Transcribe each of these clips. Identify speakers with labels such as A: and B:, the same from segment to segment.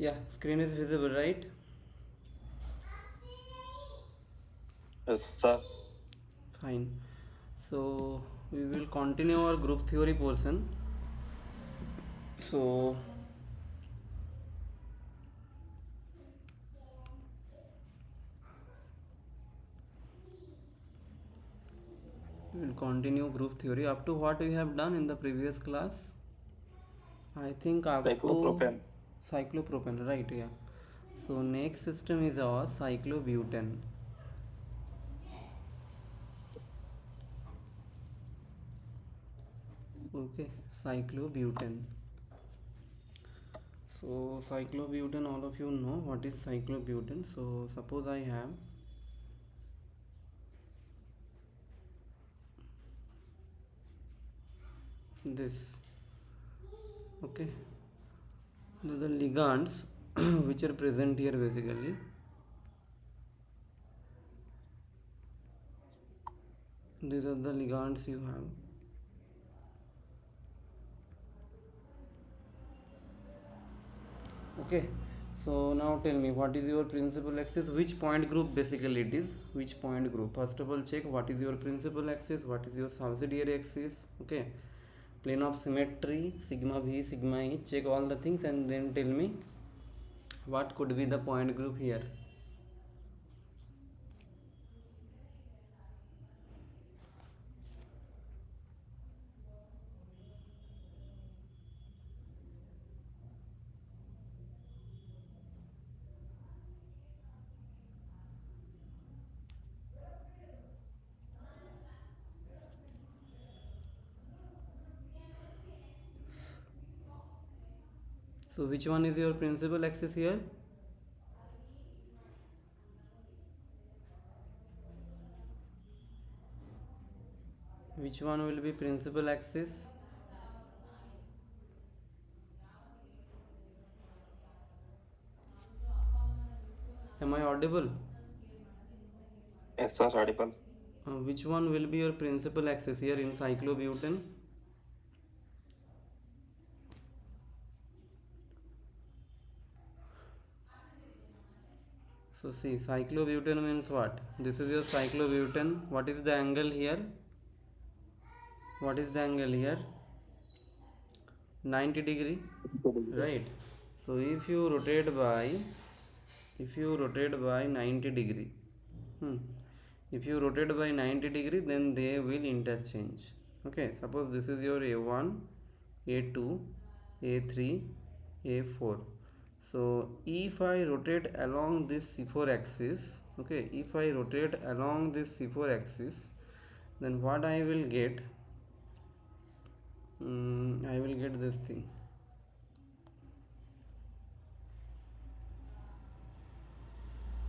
A: Yeah, screen is visible, right?
B: Yes, sir.
A: Fine. So we will continue our group theory portion. So we will continue group theory up to what we have done in the previous class. I think up to
B: Cyclopropane.
A: cyclopropane, right? Yeah. So next system is our cyclobutane. Okay, cyclobutane. So cyclobutane, all of you know what is cyclobutane. So suppose I have this. Okay, the ligands which are present here basically. These are the ligands you have. Okay, so now tell me what is your principal axis, which point group basically it is, which point group. First of all, check what is your principal axis, what is your subsidiary axis. Okay, plane of symmetry, sigma v, sigma e, check all the things and then tell me what could be the point group here. So which one is your principal axis here? Which one will be principal axis? Am I audible?
B: Yes, sir. Audible.
A: Which one will be your principal axis here in cyclobutane? So see, cyclobutane means what? This is your cyclobutane. What is the angle here? What is the angle here? 90 degree, right? So if you rotate by 90 degree, hmm, if you rotate by 90 degree, then they will interchange. Okay, suppose this is your a1, a2, a3, a4. So if I rotate along this c4 axis, okay, if I rotate along this c4 axis, then what I will get, I will get this thing.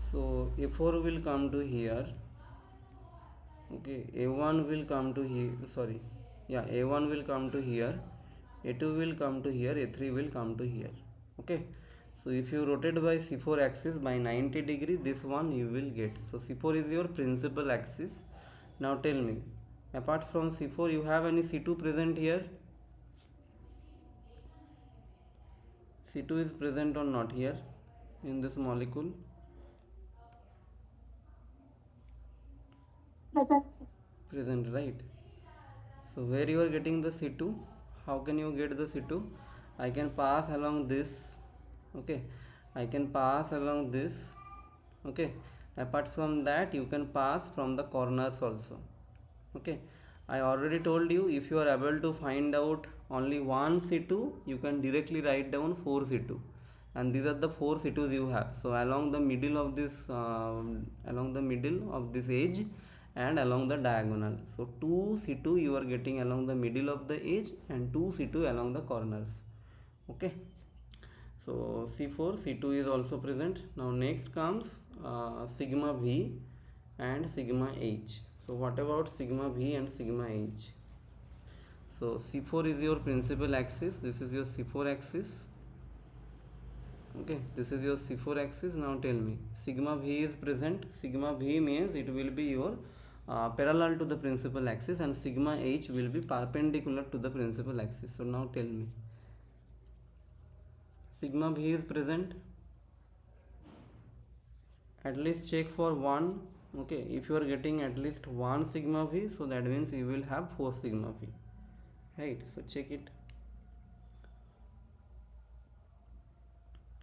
A: So a4 will come to here. Okay, a1 will come to here, sorry, yeah, a1 will come to here, a2 will come to here, a3 will come to here. Okay, so if you rotate by c4 axis by 90 degree, this one you will get. So c4 is your principal axis. Now tell me, apart from c4 you have any c2 present here? C2 is present or not here in this molecule? Present, right? So where you are getting the C2? How can you get the C2? I can pass along this. Okay, I can pass along this. Okay, apart from that you can pass from the corners also. Okay, I already told you, if you are able to find out only one C2, you can directly write down 4 C2, and these are the 4 C2s you have. So along the middle of this edge and along the diagonal, so 2 C2 you are getting along the middle of the edge and 2 C2 along the corners. Okay, so C4 C2 is also present. Now next comes sigma V and sigma H. So what about sigma V and sigma H? So C4 is your principal axis, this is your C4 axis. Okay, this is your C4 axis. Now tell me, sigma V is present. Sigma V means it will be your parallel to the principal axis, and sigma H will be perpendicular to the principal axis. So now tell me, sigma v is present, at least check for one. Okay, if you are getting at least one sigma v, so that means you will have 4 sigma v, right? So check it.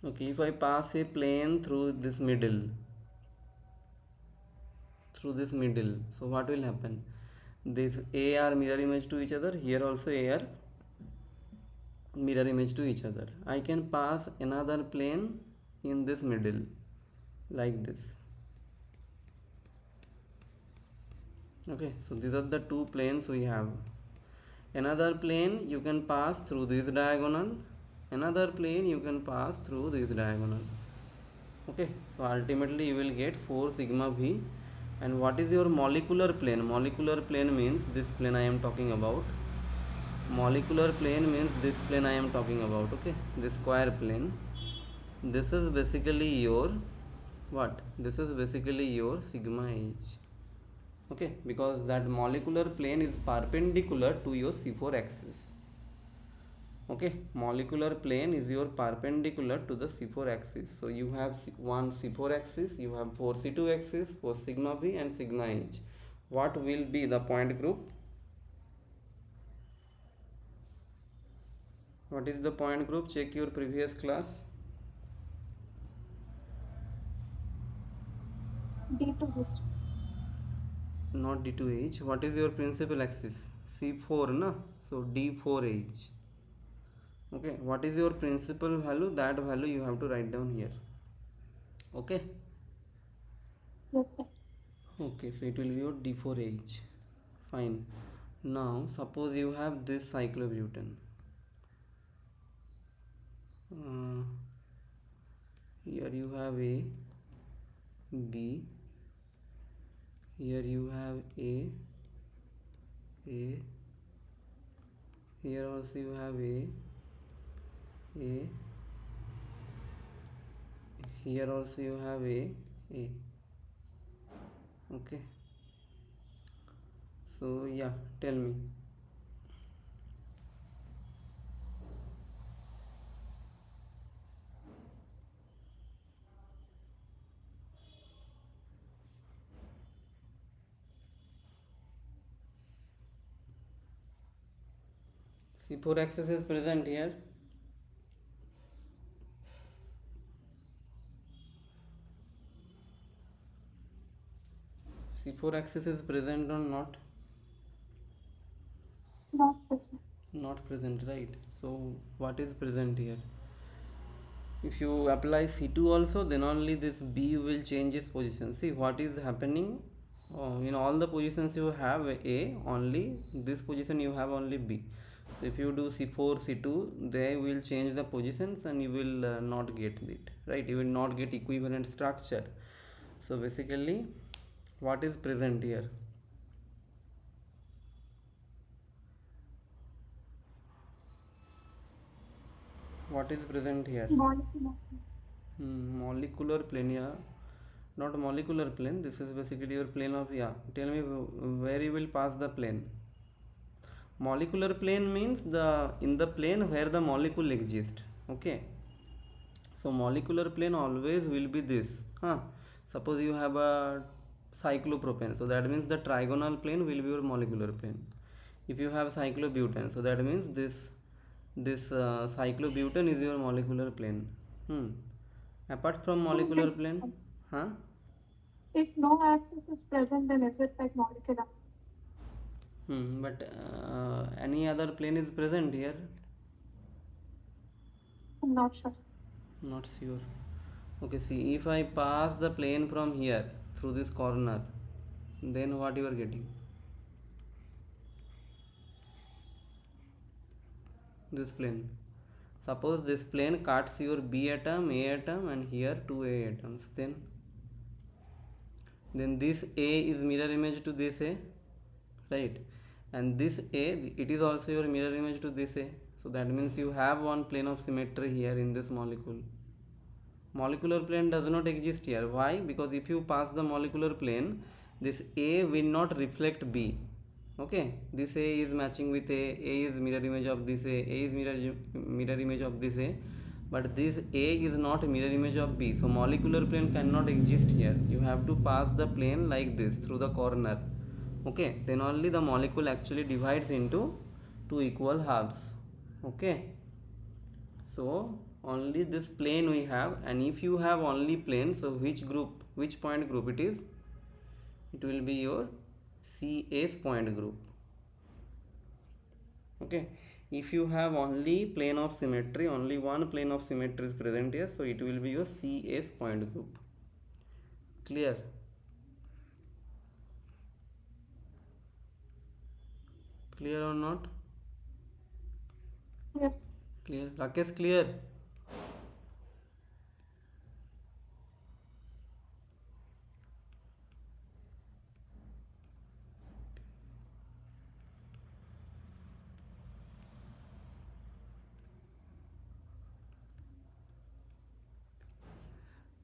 A: Okay, if I pass a plane through this middle, so what will happen? This a are mirror image to each other, here also a are mirror image to each other. I can pass another plane in this middle like this. Okay, so these are the two planes we have. Another plane you can pass through this diagonal, another plane you can pass through this diagonal. Okay, so ultimately you will get 4 sigma v. And what is your molecular plane? Molecular plane means this plane I am talking about. Molecular plane means this plane I am talking about. Okay, this square plane. This is basically your what? This is basically your sigma h. Okay, because that molecular plane is perpendicular to your C4 axis. Okay, molecular plane is your perpendicular to the C4 axis. So you have one C4 axis, you have 4 C2 axis, 4 sigma v and sigma h. What will be the point group? What is the point group? Check your previous class.
C: D2H.
A: Not D2H. What is your principal axis? C4, na? So D4H. Okay, what is your principal value? That value you have to write down here. Okay.
C: Yes, sir.
A: Okay, so it will be your D4H. Fine. Now suppose you have this cyclobutane. Here you have A, B. Here you have A. Here also you have A. Here also you have A. Okay, so yeah, tell me. C4 axis is present here. C4 axis is present or not?
C: Not present.
A: Not present, right? So what is present here? If you apply C2 also, then only this B will change its position. See what is happening. In all the positions you have A, only this position you have only B. So if you do C4, C2, they will change the positions and you will not get it, right? You will not get equivalent structure. So basically, what is present here? What is present here?
C: Molecular.
A: Molecular plane, yeah. Not molecular plane. This is basically your plane of, yeah. Tell me where you will pass the plane. Molecular plane means in the plane where the molecule exists. Okay. So molecular plane always will be this. Suppose you have a cyclopropane, so that means the trigonal plane will be your molecular plane. If you have cyclobutane, so that means this cyclobutane is your molecular plane. Apart from molecular plane,
C: If no axis is present, then is it like molecular?
A: But any other plane is present here?
C: I'm not sure.
A: Not sure. Okay, see, if I pass the plane from here through this corner, then what you are getting? This plane. Suppose this plane cuts your B atom, A atom, and here two A atoms. Then this A is mirror image to this A, right? And this A, it is also your mirror image to this A. So that means you have one plane of symmetry here in this molecule. Molecular plane does not exist here. Why? Because if you pass the molecular plane, this A will not reflect B. Okay, this A is matching with A is mirror image of this A is mirror image of this A. but this A is not mirror image of B, so molecular plane cannot exist here. You have to pass the plane like this through the corner. Okay, then only the molecule actually divides into two equal halves. Okay, so only this plane we have, and if you have only plane, so which group, which point group it is? It will be your CS point group. Okay, if you have only plane of symmetry, only one plane of symmetry is present here, so it will be your CS point group. Clear? Clear or not?
C: Yes.
A: Clear? Rakesh, clear?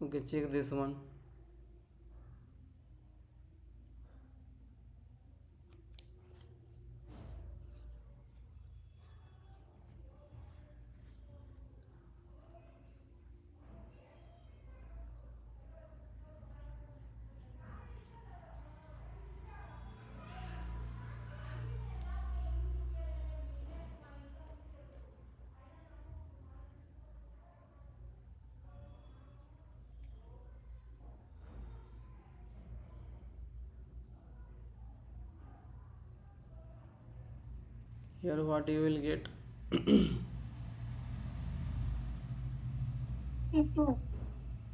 A: Okay, check this one. Here what you will get?
C: C2X.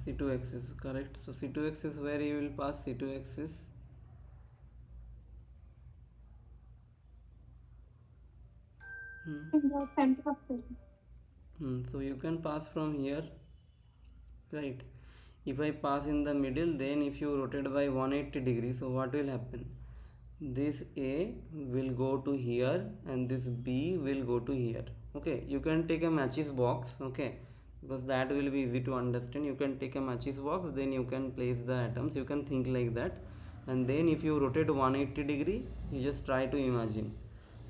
A: C2x is correct. So C2x is where you will pass C2x is
C: In the center of the
A: so you can pass from here, right? If I pass in the middle, then if you rotate by 180 degrees, so what will happen? This A will go to here and this B will go to here. Okay, you can take a matches box, okay, because that will be easy to understand. You can take a matches box, then you can place the atoms, you can think like that, and then if you rotate 180 degree, you just try to imagine,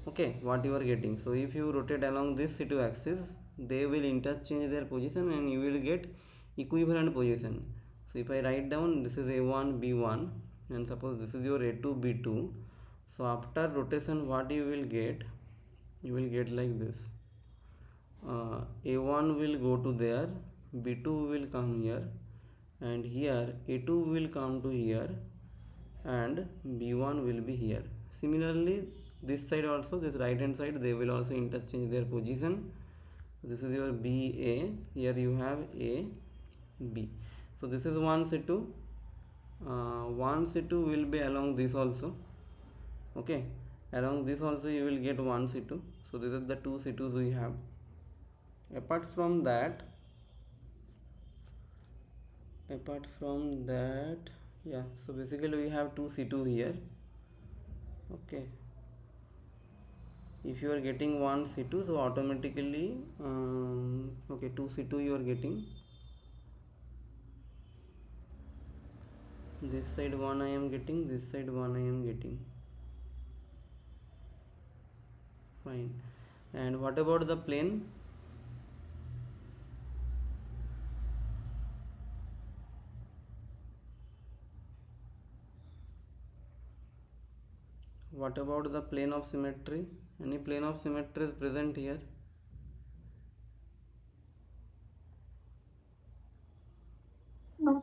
A: okay, what you are getting. So if you rotate along this C2 axis, they will interchange their position and you will get equivalent position. So if I write down, this is A1 B1 and suppose this is your A2 B2, so after rotation what you will get, you will get like this. A1 will go to there, B2 will come here, and here A2 will come to here, and B1 will be here. Similarly, this side also, this right hand side, they will also interchange their position. This is your BA, here you have A, B. So this is one C2. One C2 will be along this also. Okay, along this also you will get one C2. So these are the two C2s we have. Apart from that, yeah, so basically we have two C2 here. Okay, if you are getting one C2, so automatically okay, two C2 you are getting. This side one I am getting, this side one I am getting. Fine. And what about the plane? What about the plane of symmetry? Any plane of symmetry is present here?
C: no.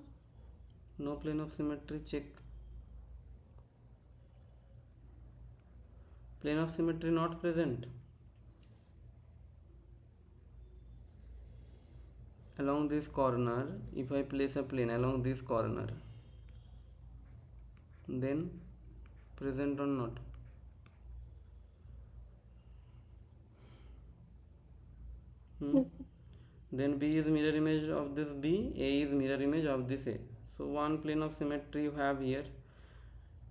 A: No plane of symmetry, check. Plane of symmetry not present. Along this corner, if I place a plane along this corner, then present or not?
C: Yes.
A: Then B is mirror image of this B, A is mirror image of this A. So one plane of symmetry you have here,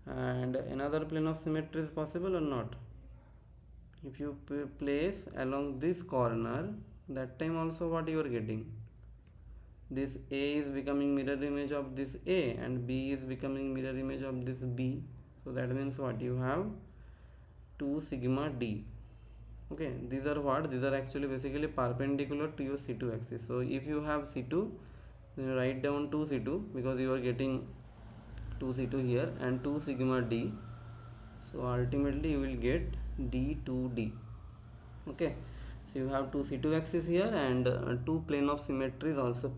A: and another plane of symmetry is possible or not? If you place along this corner, that time also what you are getting? This A is becoming mirror image of this A and B is becoming mirror image of this B. So that means what you have? 2 sigma D. Okay, these are what? These are actually basically perpendicular to your C2 axis. So if you have C2, then write down 2 C2, because you are getting 2 C2 here and 2 sigma d. So ultimately you will get d2d. Okay, so you have two C2 axis here, and two plane of symmetry is also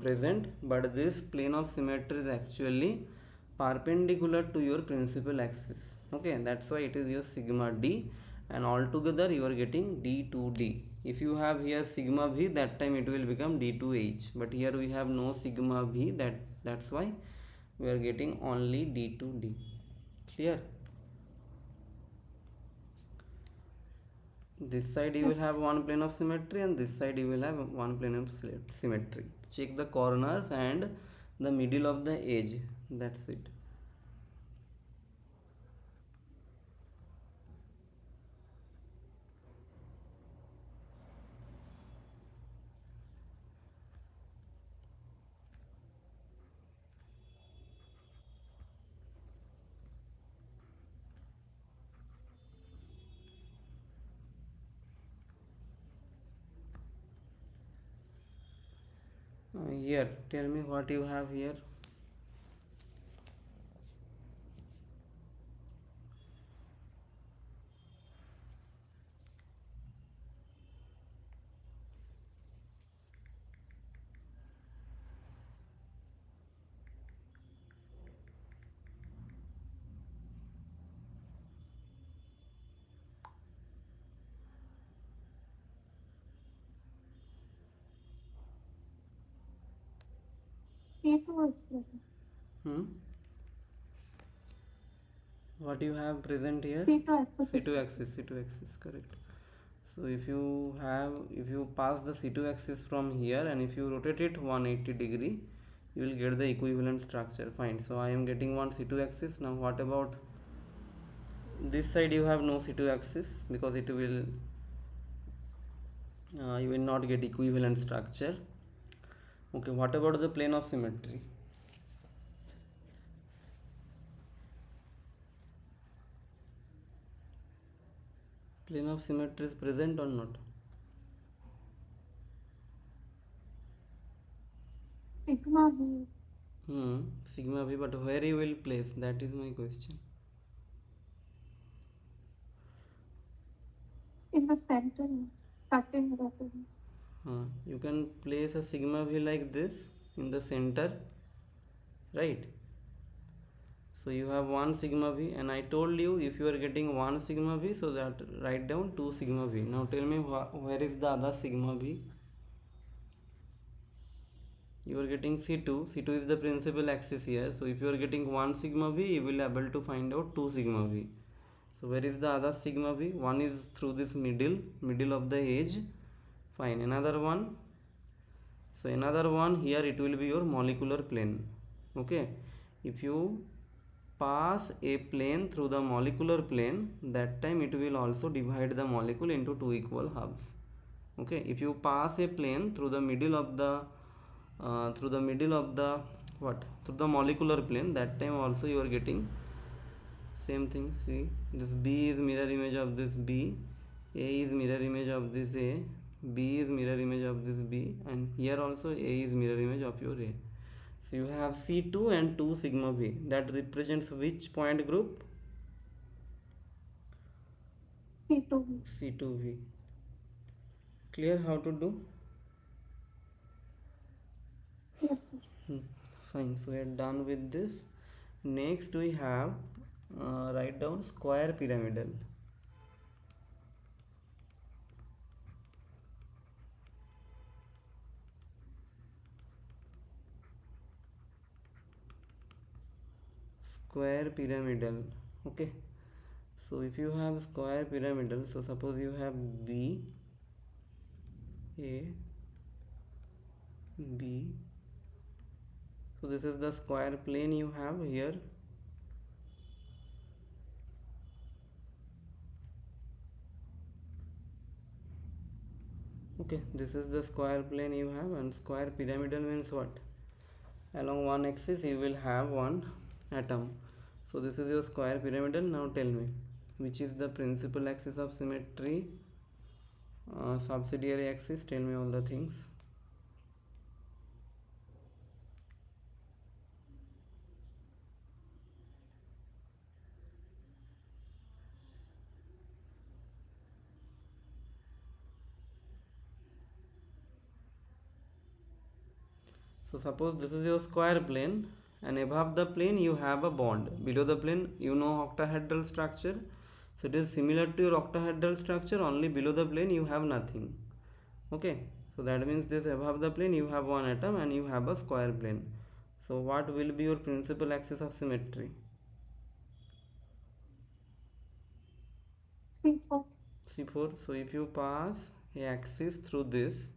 A: present, but this plane of symmetry is actually perpendicular to your principal axis. Okay, that's why it is your sigma d, and altogether you are getting d2d. If you have here sigma v, that time it will become d2h, but here we have no sigma v, that's why we are getting only d2d. Clear? This side you will
C: Yes.
A: have one plane of symmetry, and this side you will have one plane of symmetry. Check the corners and the middle of the edge, that's it. Here, tell me what you have here.
C: C2 is present.
A: Hmm? What you have present here?
C: C2 axis is
A: C2 axis, C2 axis, correct. So if you pass the C2 axis from here, and if you rotate it 180 degree, you will get the equivalent structure. Fine. So I am getting one C2 axis. Now what about this side? You have no C2 axis, because it will you will not get equivalent structure. Okay, what about the plane of symmetry? Plane of symmetry is present or not?
C: sigma v.
A: Sigma v, but where you will place? That is my question.
C: In the center is cutting reference.
A: You can place a sigma v like this in the center, right? So you have one sigma v, and I told you if you are getting one sigma v, so that write down 2 sigma v. Now tell me where is the other sigma v? You are getting C2 is the principal axis here, so if you are getting 1 sigma v, you will able to find out 2 sigma v. So where is the other sigma v? One is through this middle of the edge. Fine. Another one, so another one here, it will be your molecular plane. Okay, if you pass a plane through the molecular plane, that time it will also divide the molecule into two equal halves. Okay, if you pass a plane through the middle of the through the molecular plane, that time also you are getting same thing. See, this B is mirror image of this B, A is mirror image of this A, B is mirror image of this B, and here also A is mirror image of your A. So you have C2 and 2 sigma V. That represents which point group?
C: C2v.
A: C2V. Clear how to do?
C: Yes, sir.
A: Fine. So we are done with this. Next we have write down square pyramidal. Square pyramidal. Okay, so if you have square pyramidal, so suppose you have B, A, B, so this is the square plane you have here. Okay, this is the square plane you have, and square pyramidal means what? Along one axis you will have one atom. So this is your square pyramidal. Now tell me, which is the principal axis of symmetry? Subsidiary axis, tell me all the things. So suppose this is your square plane, and above the plane you have a bond. Below the plane you know octahedral structure. So it is similar to your octahedral structure, only below the plane you have nothing. Okay, so that means this above the plane you have one atom and you have a square plane. So what will be your principal axis of symmetry?
C: C4.
A: C4. So if you pass a axis through this,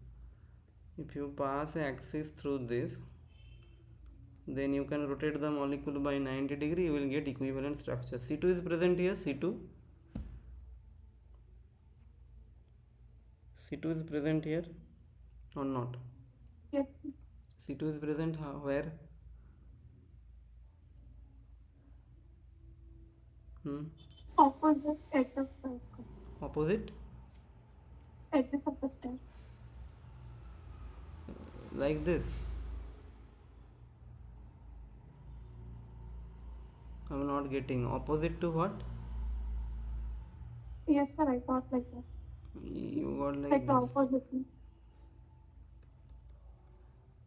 A: then you can rotate the molecule by 90 degree, you will get equivalent structure. C2 is present here. C2 is present here or not?
C: Yes.
A: C2 is present where?
C: Opposite edge of the square.
A: Opposite?
C: Edges of the square.
A: Like this? I'm not getting. Opposite to what?
C: Yes, sir. I thought like that.
A: You got like
C: Like the
A: this.
C: opposite means.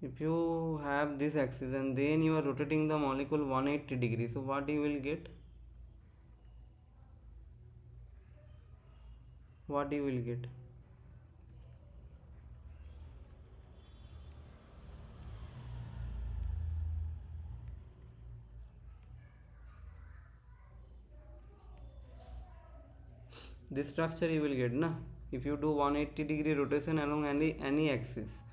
A: If you have this axis and then you are rotating the molecule 180 degrees, so what you will get? What you will get? This structure you will get, na? If you do 180 degree rotation along any axis,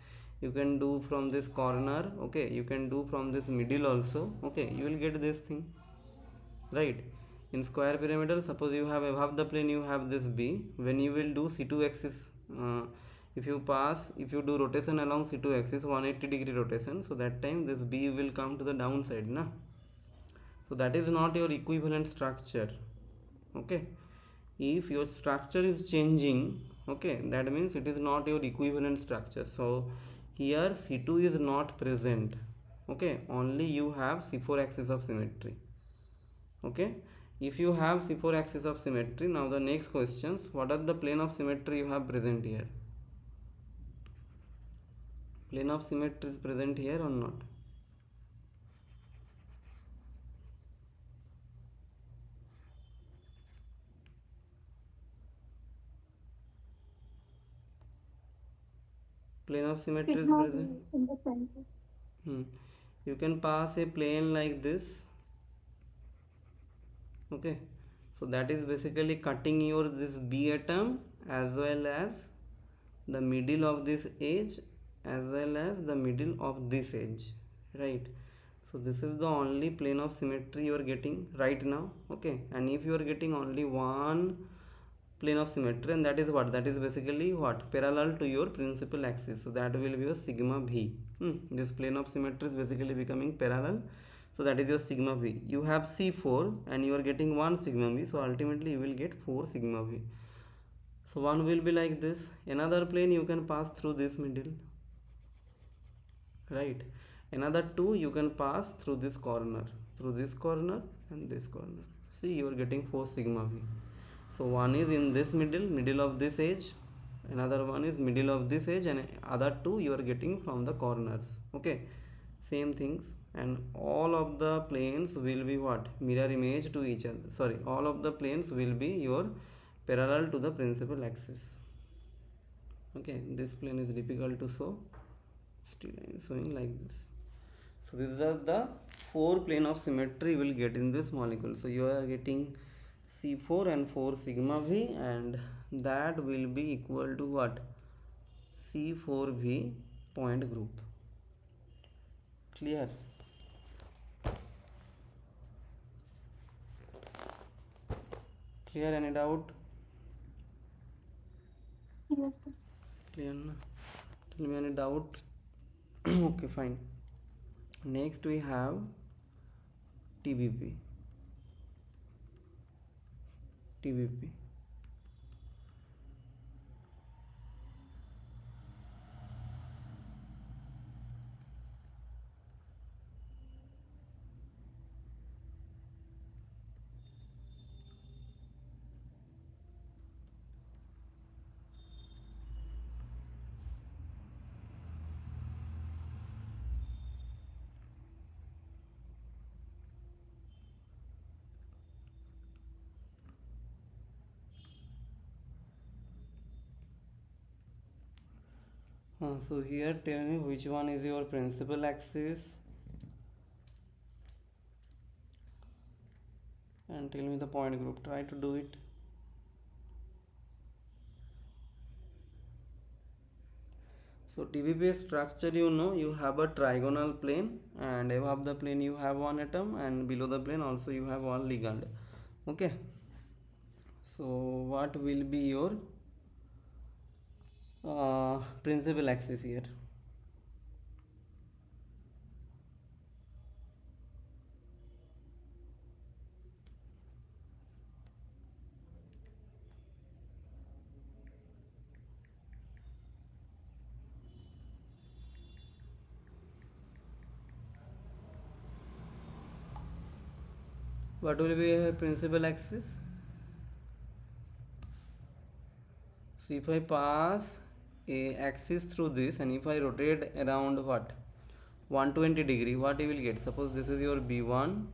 A: you can do from this corner, okay, you can do from this middle also, okay, you will get this thing, right? In square pyramidal, suppose you have above the plane you have this B. When you will do C2 axis, if you do rotation along C2 axis 180 degree rotation, so that time this B will come to the downside, na? So that is not your equivalent structure. Okay, if your structure is changing, okay, that means it is not your equivalent structure. So here C2 is not present, okay, only you have C4 axis of symmetry. Okay, if you have C4 axis of symmetry, now the next questions, what are the plane of symmetry you have present here? Plane of symmetry is present here or not? Plane of symmetry is
C: Sigma
A: present.
C: B in the center.
A: You can pass a plane like this, okay, so that is basically cutting your this B atom as well as the middle of this edge as well as the middle of this edge, right? So this is the only plane of symmetry you are getting right now, okay, and if you are getting only one plane of symmetry, and that is what, that is basically what, parallel to your principal axis, so that will be your sigma V. This plane of symmetry is basically becoming parallel, so that is your sigma V. You have C4 and you are getting 1 sigma V, so ultimately you will get 4 sigma V. So one will be like this, another plane you can pass through this middle, right? Another two you can pass through this corner, and this corner. See, you are getting 4 sigma V. So one is in this middle of this edge, another one is middle of this edge, and other two you are getting from the corners, okay, same things. And all of the planes will be what, mirror image to each other, sorry, all of the planes will be your parallel to the principal axis. Okay, this plane is difficult to show, still I am showing like this. So these are the 4 plane of symmetry you will get in this molecule. So you are getting C4 and 4 sigma V, and that will be equal to what, C4V point group. Clear? Clear? Any doubt?
C: Yes, sir.
A: Clear na? Tell me any doubt. Okay, fine. Next we have TBP. So here tell me which one is your principal axis and tell me the point group. Try to do it. So TBPS structure, you know, you have a trigonal plane, and above the plane you have one atom, and below the plane also you have one ligand. Okay, so what will be your principal axis here? What will be a principal axis? So if I pass a axis through this and if I rotate around what 120 degree, what you will get? Suppose this is your B1,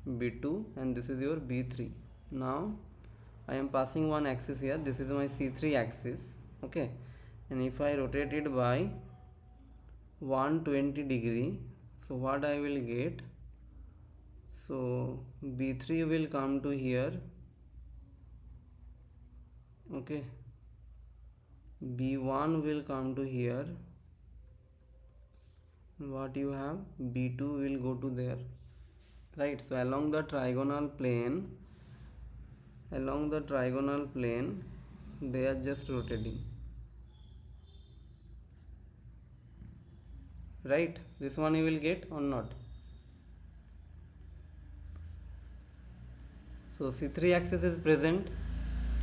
A: B2 and this is your B3. Now I am passing one axis here, this is my C3 axis, okay, and if I rotate it by 120 degree, so what I will get? So B3 will come to here, okay, B1 will come to here, what you have, B2 will go to there, right? So along the trigonal plane they are just rotating, right? This one you will get or not? So C3 axis is present.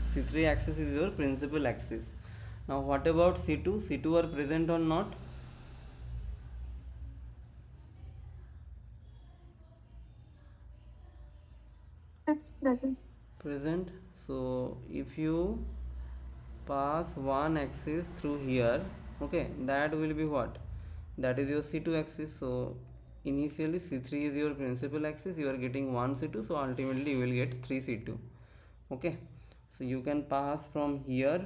A: C3 axis is your principal axis. Now what about C2? C2 are present or not?
C: It's present.
A: Present. So if you pass one axis through here, okay, that will be what? That is your C2 axis. So initially C3 is your principal axis, you are getting one C2, so ultimately you will get 3 C2. Okay, so you can pass from here,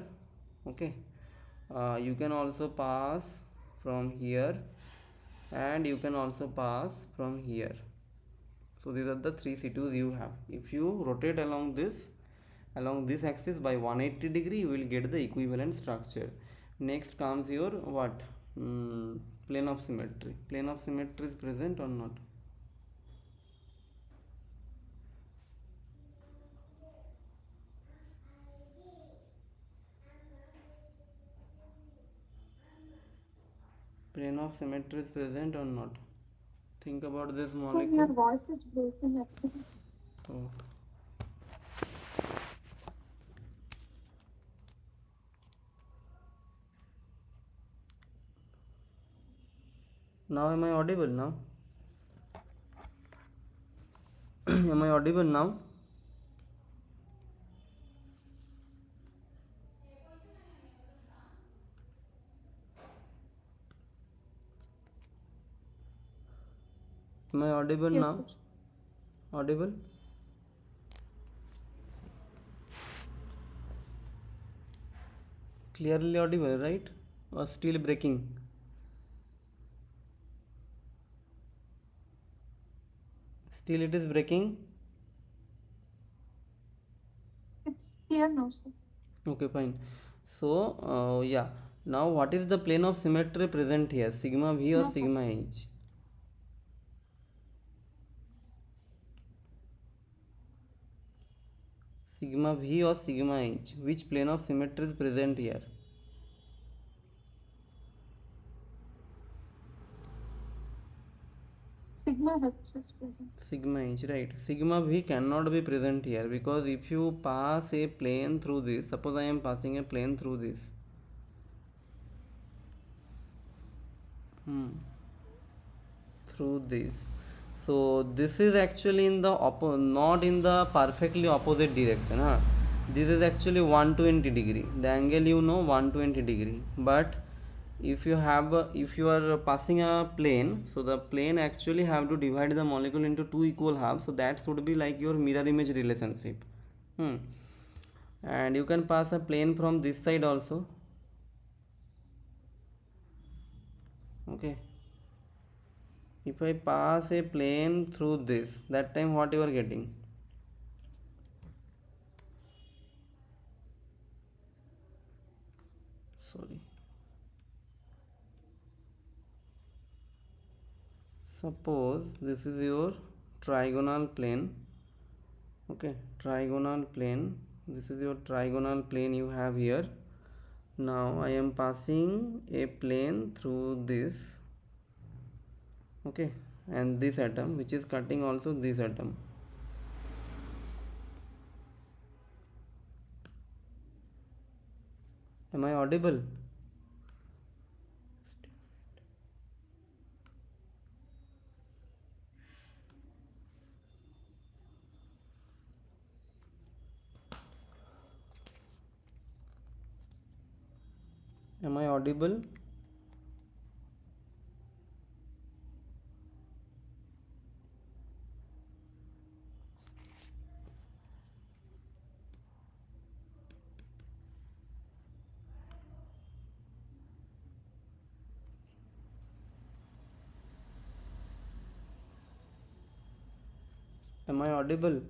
A: okay, you can also pass from here and you can also pass from here. So these are the 3 C2s you have. If you rotate along this axis by 180 degree, you will get the equivalent structure. Next comes your what? Plane of symmetry. Plane of symmetry is present or not? Plane of symmetry is present or not? Think about this
C: So your
A: molecule.
C: voice is breaking actually.
A: Oh. Now am I audible now? Am I audible now? Am I audible
C: Yes,
A: now?
C: sir.
A: Audible? Clearly audible, right? Or still breaking? Still it is breaking?
C: It's clear now, sir.
A: Okay, fine. So, yeah. Now, what is the plane of symmetry present here? Sigma V or
C: No, sir.
A: sigma H? Sigma V or sigma H? Which plane of symmetry is present here?
C: Sigma H is present.
A: Sigma H, right? Sigma V cannot be present here because if you pass a plane through this, suppose I am passing a plane through this. Through this. So this is actually in the not in the perfectly opposite direction. Huh? This is actually 120 degree. The angle you know 120 degree. But if you have if you are passing a plane, so the plane actually have to divide the molecule into two equal halves. So that should be like your mirror image relationship. And you can pass a plane from this side also. Okay, if I pass a plane through this, that time what you are getting? Sorry, suppose this is your trigonal plane. Okay, trigonal plane, this is your trigonal plane you have here. Now I am passing a plane through this. Okay, and this atom which is cutting also this atom. Am I audible? Am I audible? Am I audible?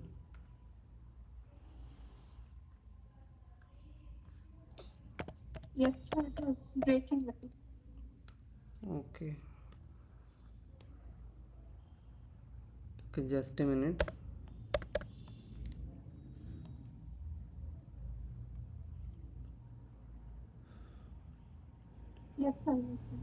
C: Yes, sir, it was breaking a bit.
A: Okay. Okay, just a minute.
C: Yes, sir, yes, sir.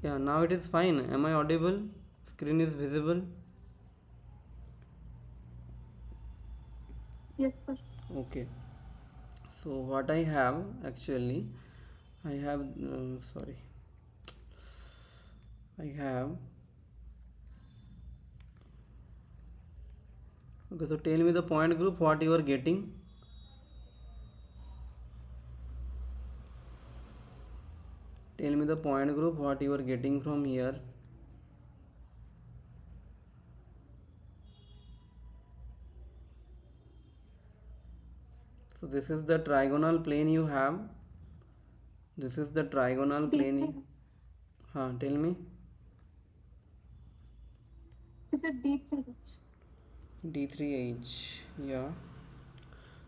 A: Yeah, now it is fine. Am I audible? Screen is visible.
C: Yes, sir.
A: Okay. So what I have actually, I have sorry, I have. Okay, so tell me the point group what you are getting. Tell me the point group what you are getting from here. So this is the trigonal plane you have. This is the trigonal
C: D3.
A: plane. Tell me.
C: Is it D3H?
A: D3H. Yeah.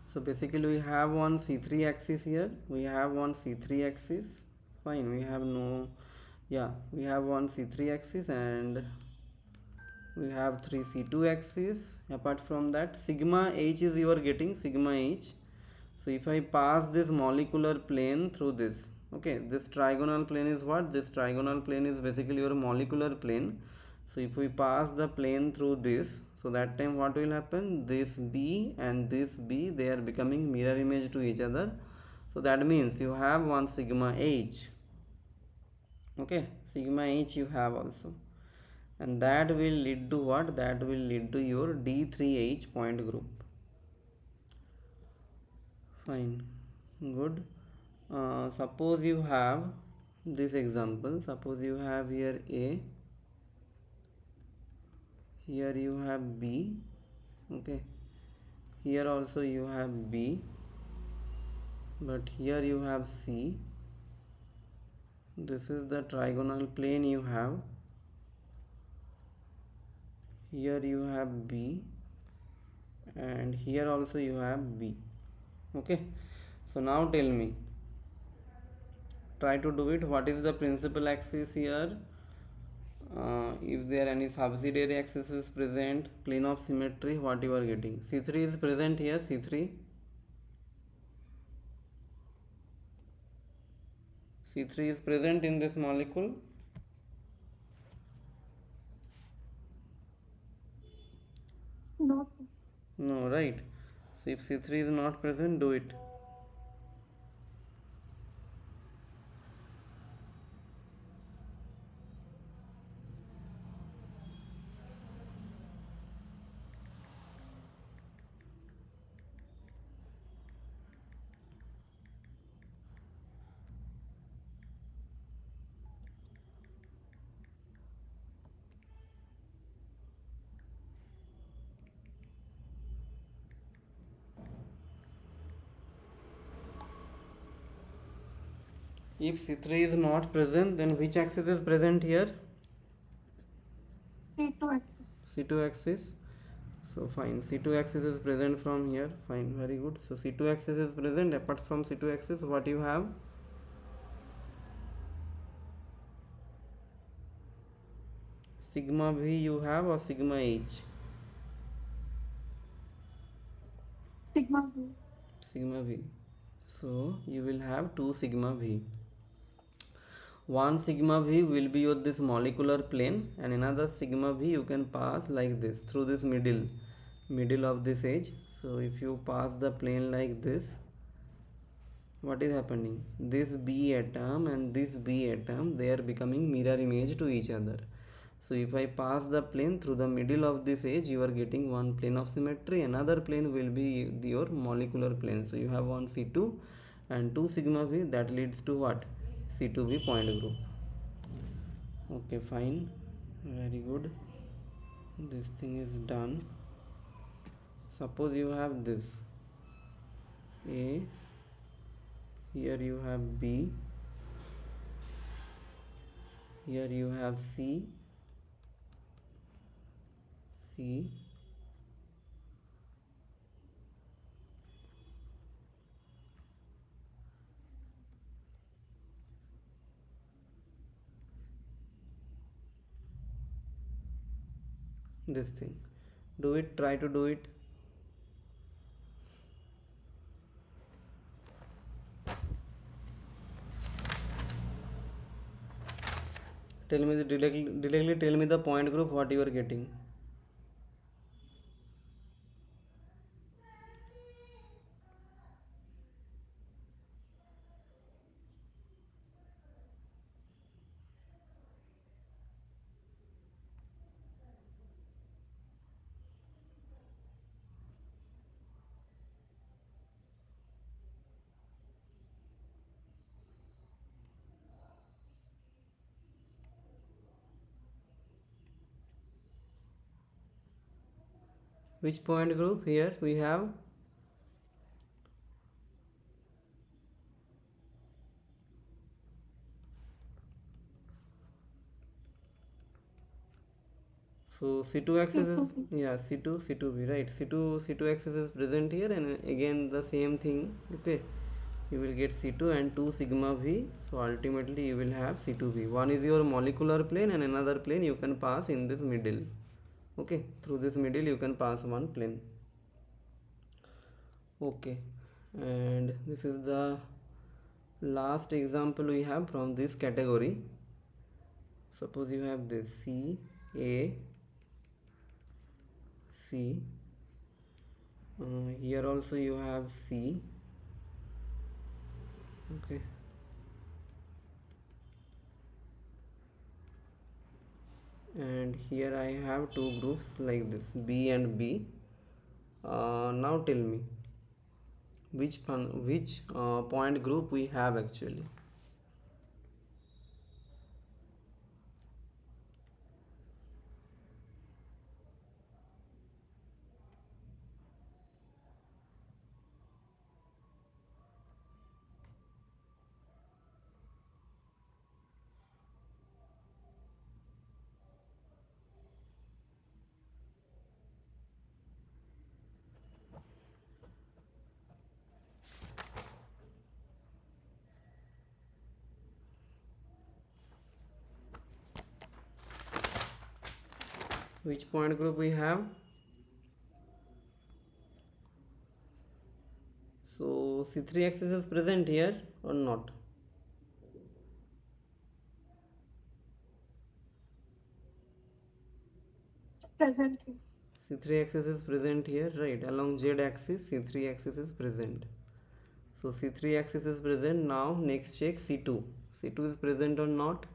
A: So basically we have one C3 axis here. We have one C3 axis. Fine. We have no. Yeah. We have one C3 axis and we have three C2 axis. Apart from that, sigma H is you are getting sigma H. So if I pass this molecular plane through this, okay, this trigonal plane is what? This trigonal plane is basically your molecular plane. So if we pass the plane through this, so that time what will happen? This B and this B, they are becoming mirror image to each other. So that means you have one sigma H. Okay, sigma H you have also, and that will lead to what? That will lead to your D3H point group. Fine, good. Suppose you have this example. Suppose you have here A, here you have B. Okay, here also you have B, but here you have C. This is the trigonal plane you have. here you have B, and here also you have B. Okay, so now tell me, try to do it. What is the principal axis here? If there any subsidiary axis is present, plane of symmetry, what you are getting? C3 is present here. C3 is present in this molecule.
C: No, sir.
A: No, right? So if C3 is not present, do it. If C3 is not present, then which axis is present here?
C: C2 axis.
A: C2 axis. So fine, C2 axis is present from here. Fine, very good. So C2 axis is present. Apart from C2 axis, what you have? Sigma V you have, or sigma H?
C: Sigma V.
A: Sigma V. So you will have 2 sigma V. One sigma V will be on this molecular plane, and another sigma V you can pass like this through this middle of this edge. So if you pass the plane like this, what is happening? This B atom and this B atom, they are becoming mirror image to each other. So if I pass the plane through the middle of this edge, you are getting one plane of symmetry, another plane will be your molecular plane. So you have one C2 and 2 sigma V, that leads to what? C2V point group. Okay, fine, very good, this thing is done. Suppose you have this A, here you have B, here you have C, this thing. Do it, try to do it. Tell me directly tell me the point group what you are getting. Which point group? Here we have so C2 axis is,
C: C2V.
A: yeah, C2V, right? C2 axis is present here, and again the same thing. Okay, you will get C2 and 2 sigma V. So ultimately you will have C2V. One is your molecular plane, and another plane you can pass in this middle. Okay, through this middle you can pass one plane. Okay, and this is the last example we have from this category. Suppose you have this C, A, C, here also you have C. Okay, and here I have two groups like this, B and B. Now tell me which point group we have actually. Which point group we have? So C3 axis is present here or not?
C: It's present here.
A: C3 axis is present here, right? Along Z axis, C3 axis is present. So C3 axis is present. Now next check C2. C2 is present or not?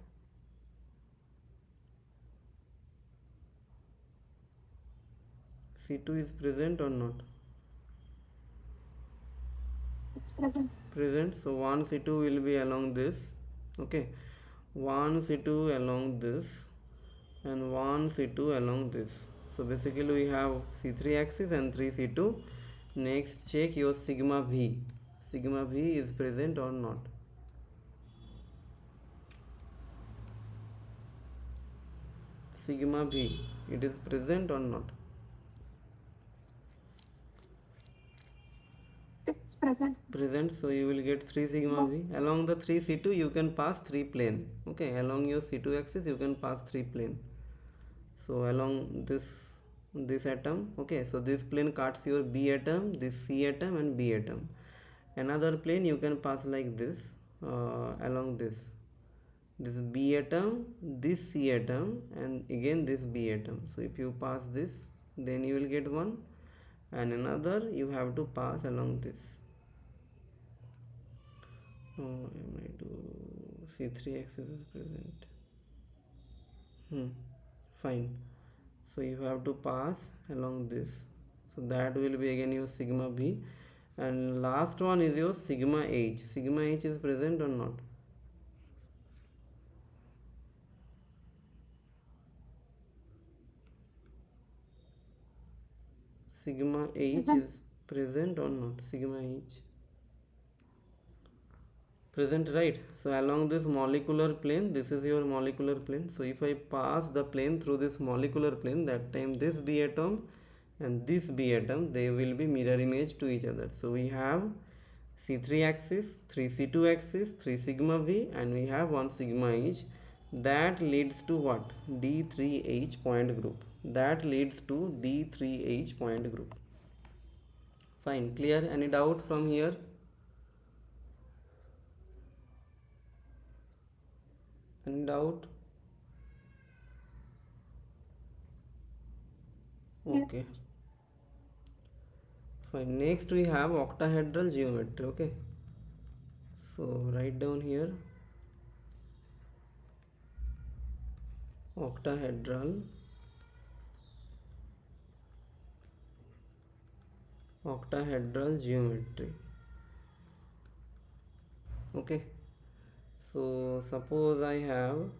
A: C2 is present or not?
C: It's present.
A: Present. So 1 C2 will be along this. Okay. 1 C2 along this and 1 C2 along this. So basically we have C3 axis and 3 C2. Next check your sigma V. Sigma V is present or not? Sigma V, it is present or not?
C: It's present.
A: Present. So you will get 3 sigma V. Along the 3 C2 you can pass 3 plane. Okay, along your C2 axis you can pass 3 plane. So along this atom, okay, so this plane cuts your B atom, this C atom and B atom. Another plane you can pass like this, along this B atom, this C atom and again this B atom. So if you pass this, then you will get one, and another you have to pass along this. Oh, C3 axis is present. Fine. So you have to pass along this. So that will be again your sigma B, and last one is your sigma H. Sigma H is present or not? Sigma H
C: Present.
A: is present or not? Sigma H present, right? So along this molecular plane, this is your molecular plane. So if I pass the plane through this molecular plane, that time this B atom and this B atom, they will be mirror image to each other. So we have C3 axis, 3 C2 axis, 3 sigma V, and we have 1 sigma H. That leads to what? D3H point group. That leads to D3H point group. Fine. Clear? Any doubt from here? Any doubt? Okay.
C: Yes.
A: Fine. Next we have octahedral geometry. Okay. So write down here octahedral geometry. Okay. So suppose I have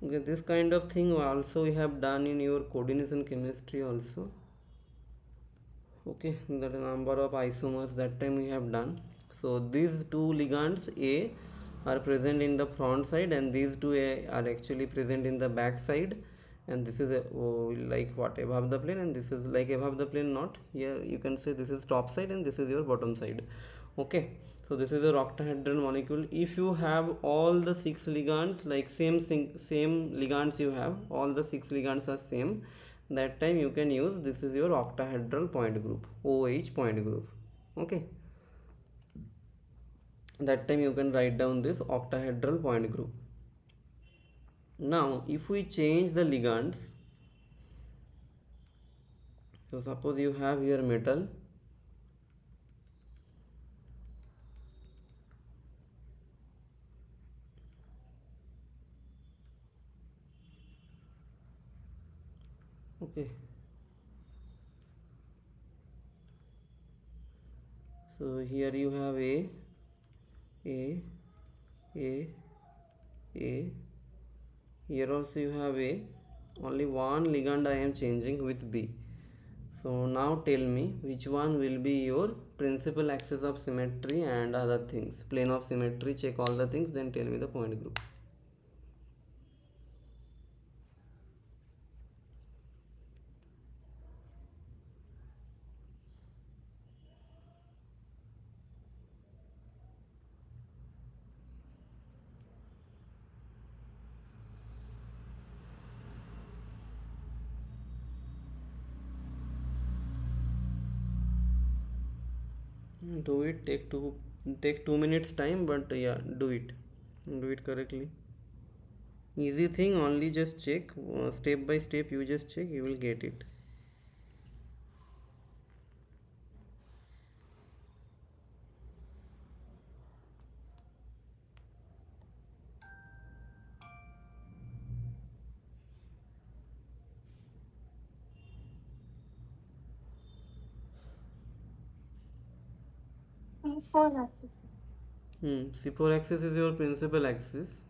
A: okay, this kind of thing also we have done in your coordination chemistry also. Okay, the number of isomers that time we have done. So these two ligands A are present in the front side and these two A are actually present in the back side, and this is like what, above the plane, and this is like above the plane, not here. You can say this is top side and this is your bottom side. Okay, so this is your octahedral molecule. If you have all the 6 ligands, like same ligands, you have all the 6 ligands are same, that time you can use, this is your octahedral point group, OH point group. Okay, that time you can write down this octahedral point group. Now if we change the ligands, so suppose you have here metal, okay, so here you have A, here also you have A, only one ligand I am changing with B. So now tell me which one will be your principal axis of symmetry and other things. Plane of symmetry, check all the things, then tell me the point group. Do it, take 2 minutes time, but yeah, do it correctly. Easy thing, only just check step by step, you just check, you will get it.
C: C4 axis.
A: C4 axis is your principal axis.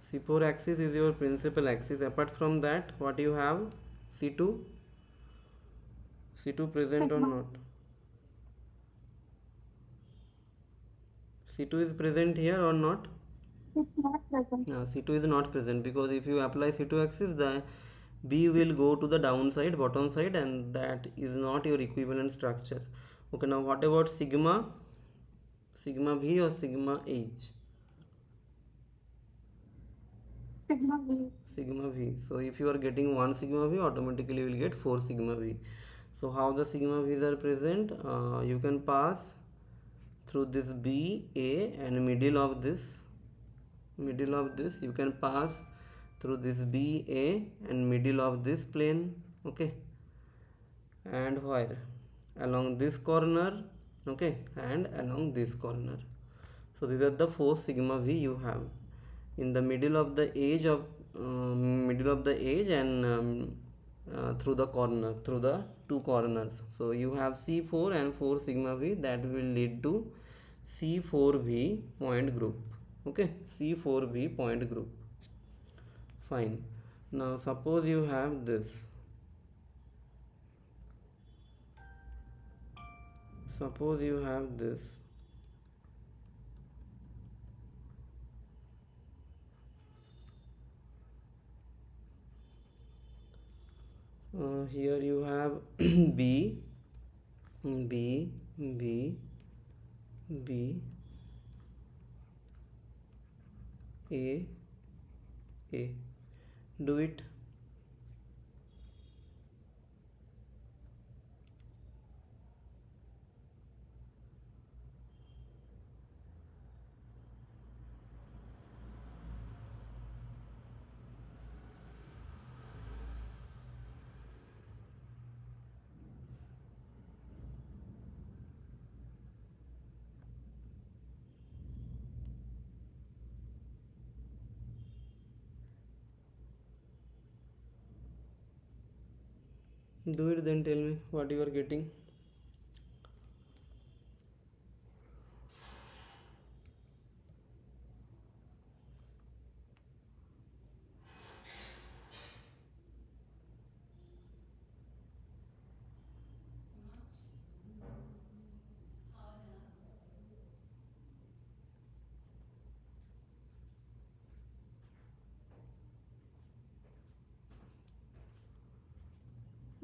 A: C4 axis is your principal axis. Apart from that, what you have? C2? C2 present or
C: Sigma.
A: not? C2 is present here or not?
C: It's not present.
A: No, C2 is not present, because if you apply C2 axis, the B will go to the downside, bottom side, and that is not your equivalent structure. Okay, now what about sigma? Sigma V or sigma H?
C: Sigma V.
A: Sigma V. So if you are getting 1 sigma V, automatically you will get 4 sigma V. So how the sigma V's are present? You can pass through this B, A, and middle of this you can pass through this B, A, and middle of this plane. Okay, and where? Along this corner. Okay, and along this corner. So these are the 4 sigma V you have in the middle of the edge of and through the corner, through the two corners. So you have C4 and 4 sigma V, that will lead to C4V point group. Okay, C4V point group. Fine. Now suppose you have this. Suppose you have this. Here you have B, B, B, B, A, A. Do it. Do it, then tell me what you are getting.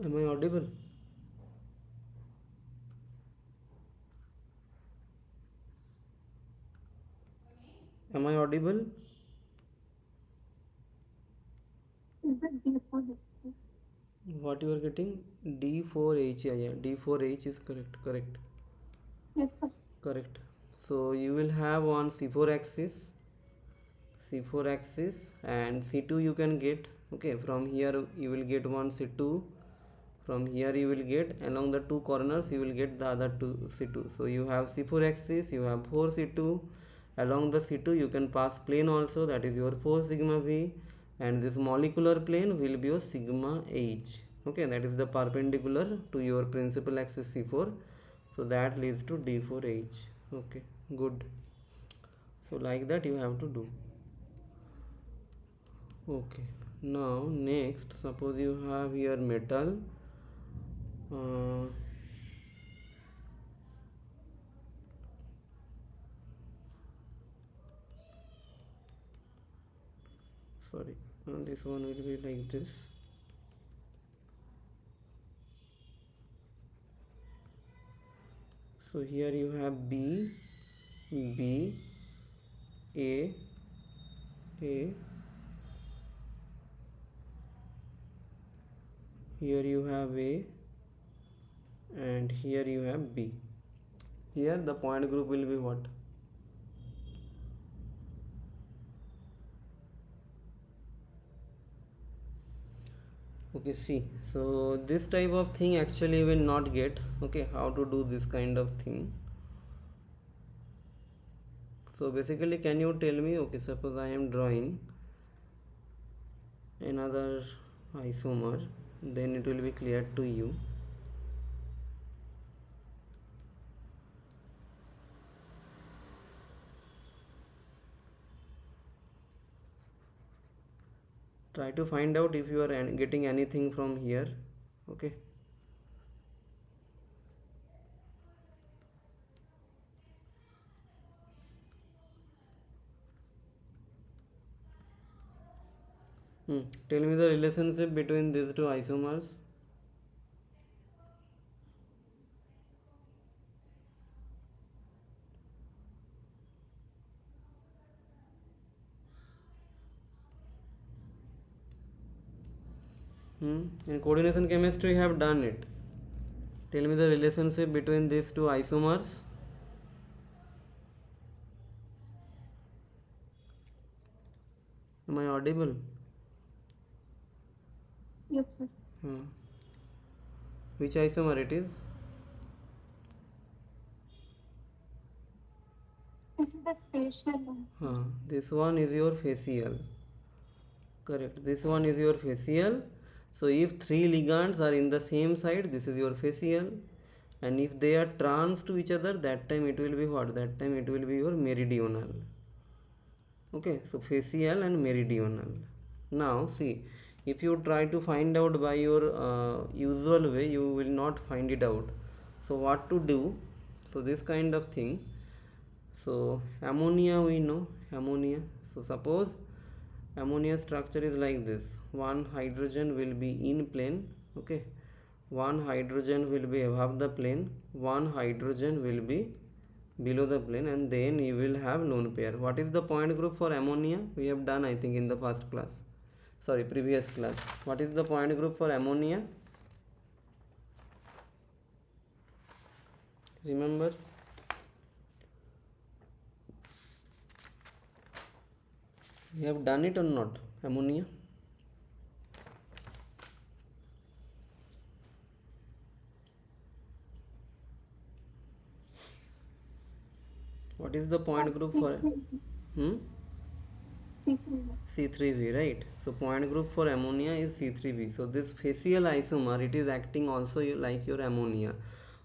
A: Am I audible? Am I audible?
C: Is it D4 axis?
A: What you are getting? D4H. Yeah, D4H is correct.
C: Yes, sir.
A: Correct. So you will have on C4 axis, and C2 you can get. Okay, from here you will get one C2. From here you will get, along the two corners you will get the other two C2. So you have C4 axis, you have 4 C2. Along the C2 you can pass plane also, that is your 4 sigma V, and this molecular plane will be your sigma H. Okay, that is the perpendicular to your principal axis C4. So that leads to D4H. Okay, good. So like that you have to do. Okay, now next, suppose you have here metal uh, sorry, this one will be like this. So here you have B, B, A, A. Here you have A, and here you have B. Here the point group will be what? Okay, see, so this type of thing actually will not get. Okay, how to do this kind of thing? So basically, can you tell me, okay, suppose I am drawing another isomer, then it will be clear to you. Try to find out if you are getting anything from here. Okay. Tell me the relationship between these two isomers. In coordination chemistry you have done it. Tell me the relationship between these two isomers. Am I audible?
C: Yes, sir.
A: Which isomer it is?
C: This is the facial one.
A: This one is your facial. Correct. This one is your facial. So if three ligands are in the same side, this is your facial. And if they are trans to each other, that time it will be what? That time it will be your meridional. Okay, so facial and meridional. Now see, if you try to find out by your usual way, you will not find it out. So what to do? So this kind of thing. So ammonia, we know ammonia. So suppose ammonia structure is like this. One hydrogen will be in plane. Okay, one hydrogen will be above the plane, one hydrogen will be below the plane, and then you will have lone pair. What is the point group for ammonia? We have done, I think, in the first class, sorry, previous class. What is the point group for ammonia? Remember? You have done it or not? Ammonia. What is the point group for
C: C3.
A: C3V, right? So point group for ammonia is C3V. So this facial isomer, it is acting also like your ammonia.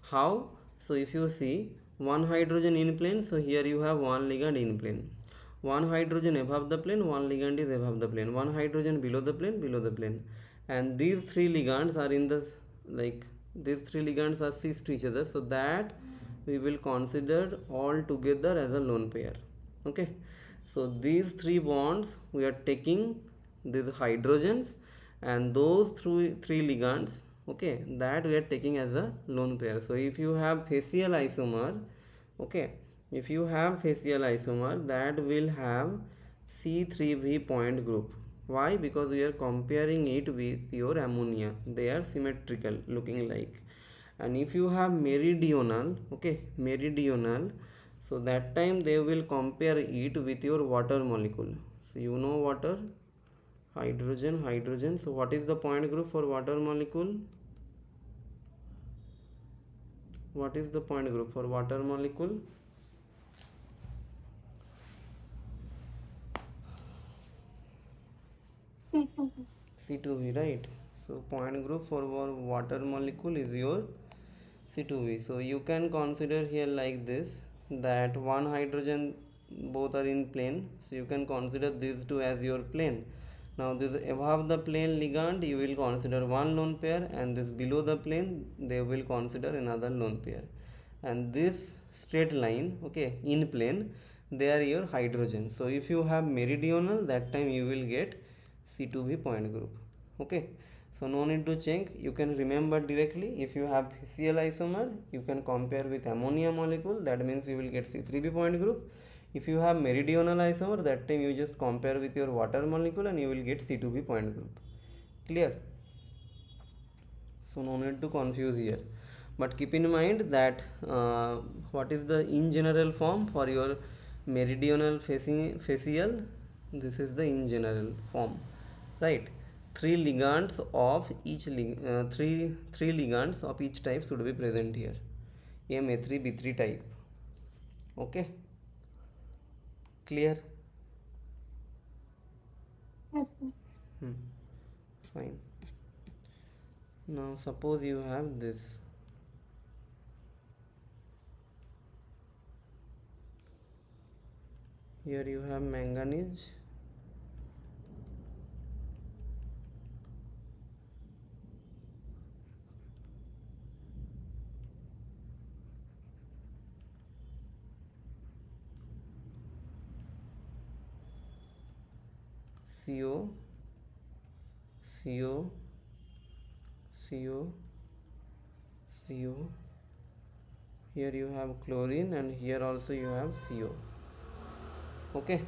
A: How? So if you see one hydrogen in plane, so here you have one ligand in plane. One hydrogen above the plane, one ligand is above the plane. One hydrogen below the plane, below the plane. And these three ligands are in the, like, these three ligands are cis to each other. So that we will consider all together as a lone pair. Okay, so these three bonds we are taking these hydrogens, and those three ligands, okay, that we are taking as a lone pair. So if you have facial isomer, okay, if you have facial isomer, that will have C3V point group. Why? Because we are comparing it with your ammonia. They are symmetrical looking like. And if you have meridional, okay, meridional, so that time they will compare it with your water molecule. So you know water, hydrogen, hydrogen. So what is the point group for water molecule? What is the point group for water molecule?
C: C2V.
A: C2V, right? So point group for water molecule is your C2V. So you can consider here like this, that one hydrogen, both are in plane, so you can consider these two as your plane, Now this above the plane ligand you will consider one lone pair, and this below the plane they will consider another lone pair, and this straight line, okay, in plane they are your hydrogen. So if you have meridional, that time you will get C2V point group. Okay, so no need to check, you can remember directly. If you have Cl isomer, you can compare with ammonia molecule, that means you will get C3V point group. If you have meridional isomer, that time you just compare with your water molecule and you will get C2V point group. Clear? So no need to confuse here, but keep in mind that what is the in general form for your meridional facial. This is the in general form, right? Three ligands of each three ligands of each type should be present here, Ma3B3 type. Okay, clear?
C: Yes, sir.
A: Fine. Now suppose you have this. Here you have manganese, CO, CO, CO, CO. Here you have chlorine, and here also you have CO. Okay,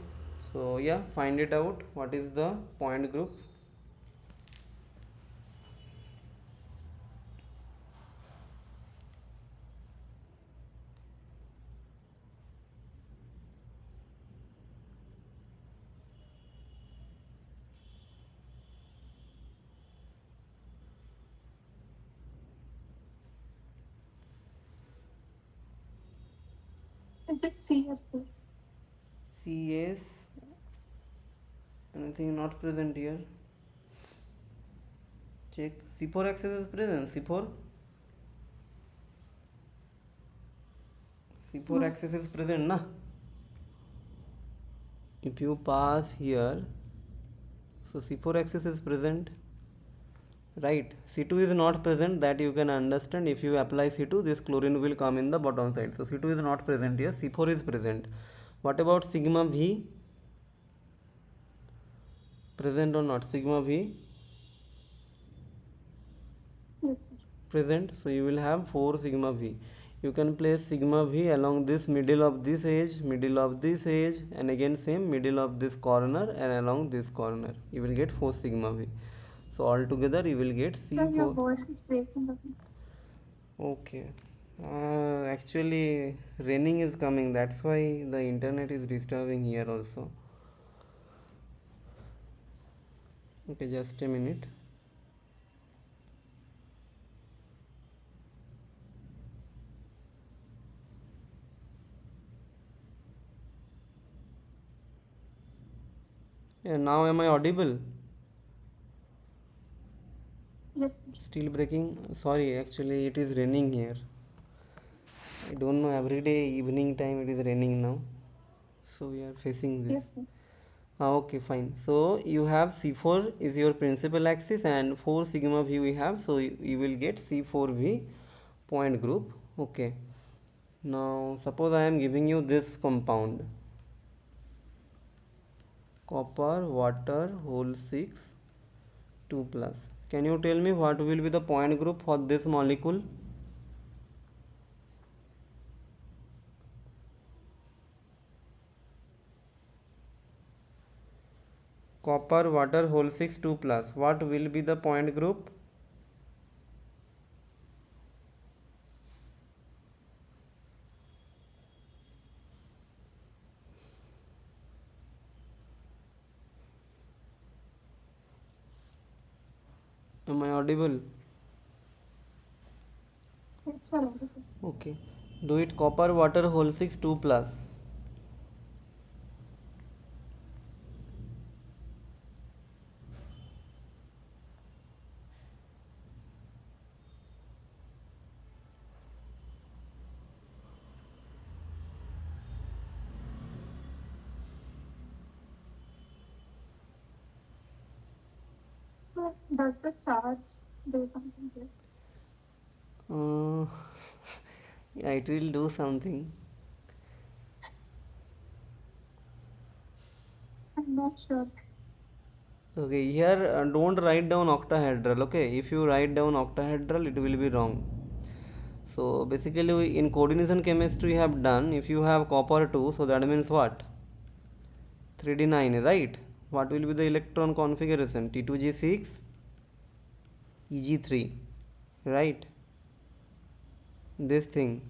A: so yeah, find it out. What is the point group?
C: Is it CS, sir?
A: CS. Anything not present here? Check. C4 axis is present. C4. C4
C: No.
A: axis is present, na? If you pass here, so C4 axis is present, right? C2 is not present, that you can understand. If you apply C2, this chlorine will come in the bottom side. So C2 is not present here, C4 is present. What about sigma V? Present or not? Sigma V
C: Yes, sir.
A: present, so you will have 4 sigma V. You can place sigma V along this middle of this edge, middle of this edge, and again same middle of this corner and along this corner. You will get 4 sigma V. So altogether you will get
C: Sir, your
A: C4.
C: voice is breaking up.
A: Okay. Actually, raining is coming. That's why the internet is disturbing here also. Okay, just a minute. Yeah, now am I audible?
C: Yes, sir.
A: Still breaking? Sorry, actually it is raining here. I don't know, every day evening time it is raining now. So we are facing this.
C: Yes, sir.
A: Okay, fine. So you have C4 is your principal axis and 4 sigma V we have. So you will get C4V point group. Okay. Now suppose I am giving you this compound. Copper, water, whole 6, 2 plus. Can you tell me what will be the point group for this molecule? Copper, water, whole 6, 2 plus. What will be the point group? Am I audible?
C: Yes, sir.
A: Okay. Do it copper, water, whole 6, 2 plus.
C: So does the charge do something here?
A: Yeah, it will do something.
C: I'm not sure.
A: Okay, here don't write down octahedral. Okay, if you write down octahedral, it will be wrong. So basically, in coordination chemistry, we have done if you have copper 2, so that means what? 3d9, right? What will be the electron configuration? T2g6, Eg3, right? This thing.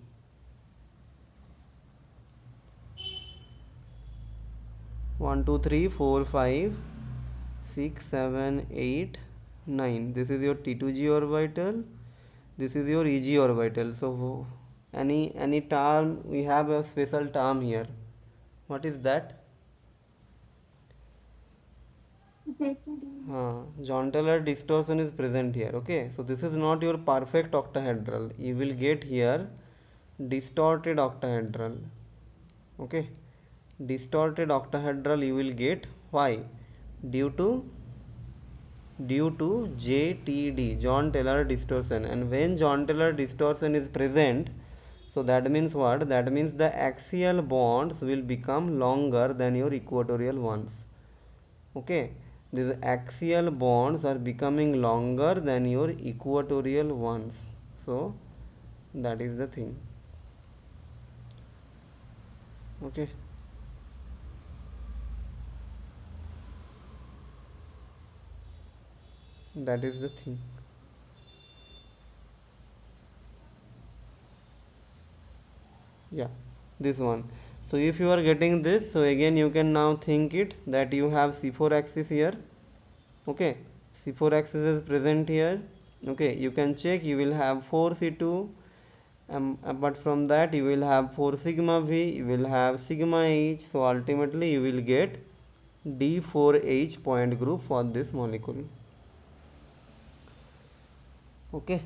A: One, two, three, four, 5, 6, 7, 8, 9. This is your T2g orbital. This is your Eg orbital. So any term, we have a special term here. What is that?
C: JPD.
A: John Taylor distortion is present here. Okay, so this is not your perfect octahedral. You will get here distorted octahedral. Okay, distorted octahedral you will get. Why? Due to JTD, John Taylor distortion. And when John Taylor distortion is present, so that means what? That means the axial bonds will become longer than your equatorial ones. Okay, these axial bonds are becoming longer than your equatorial ones. So that is the thing. Okay. That is the thing. Yeah, this one. So if you are getting this, so again you can now think it that you have C4 axis here. Okay, C4 axis is present here. Okay, you can check, you will have 4C2. Apart from that, you will have 4 sigma V, you will have sigma H. So ultimately you will get D4H point group for this molecule. Okay,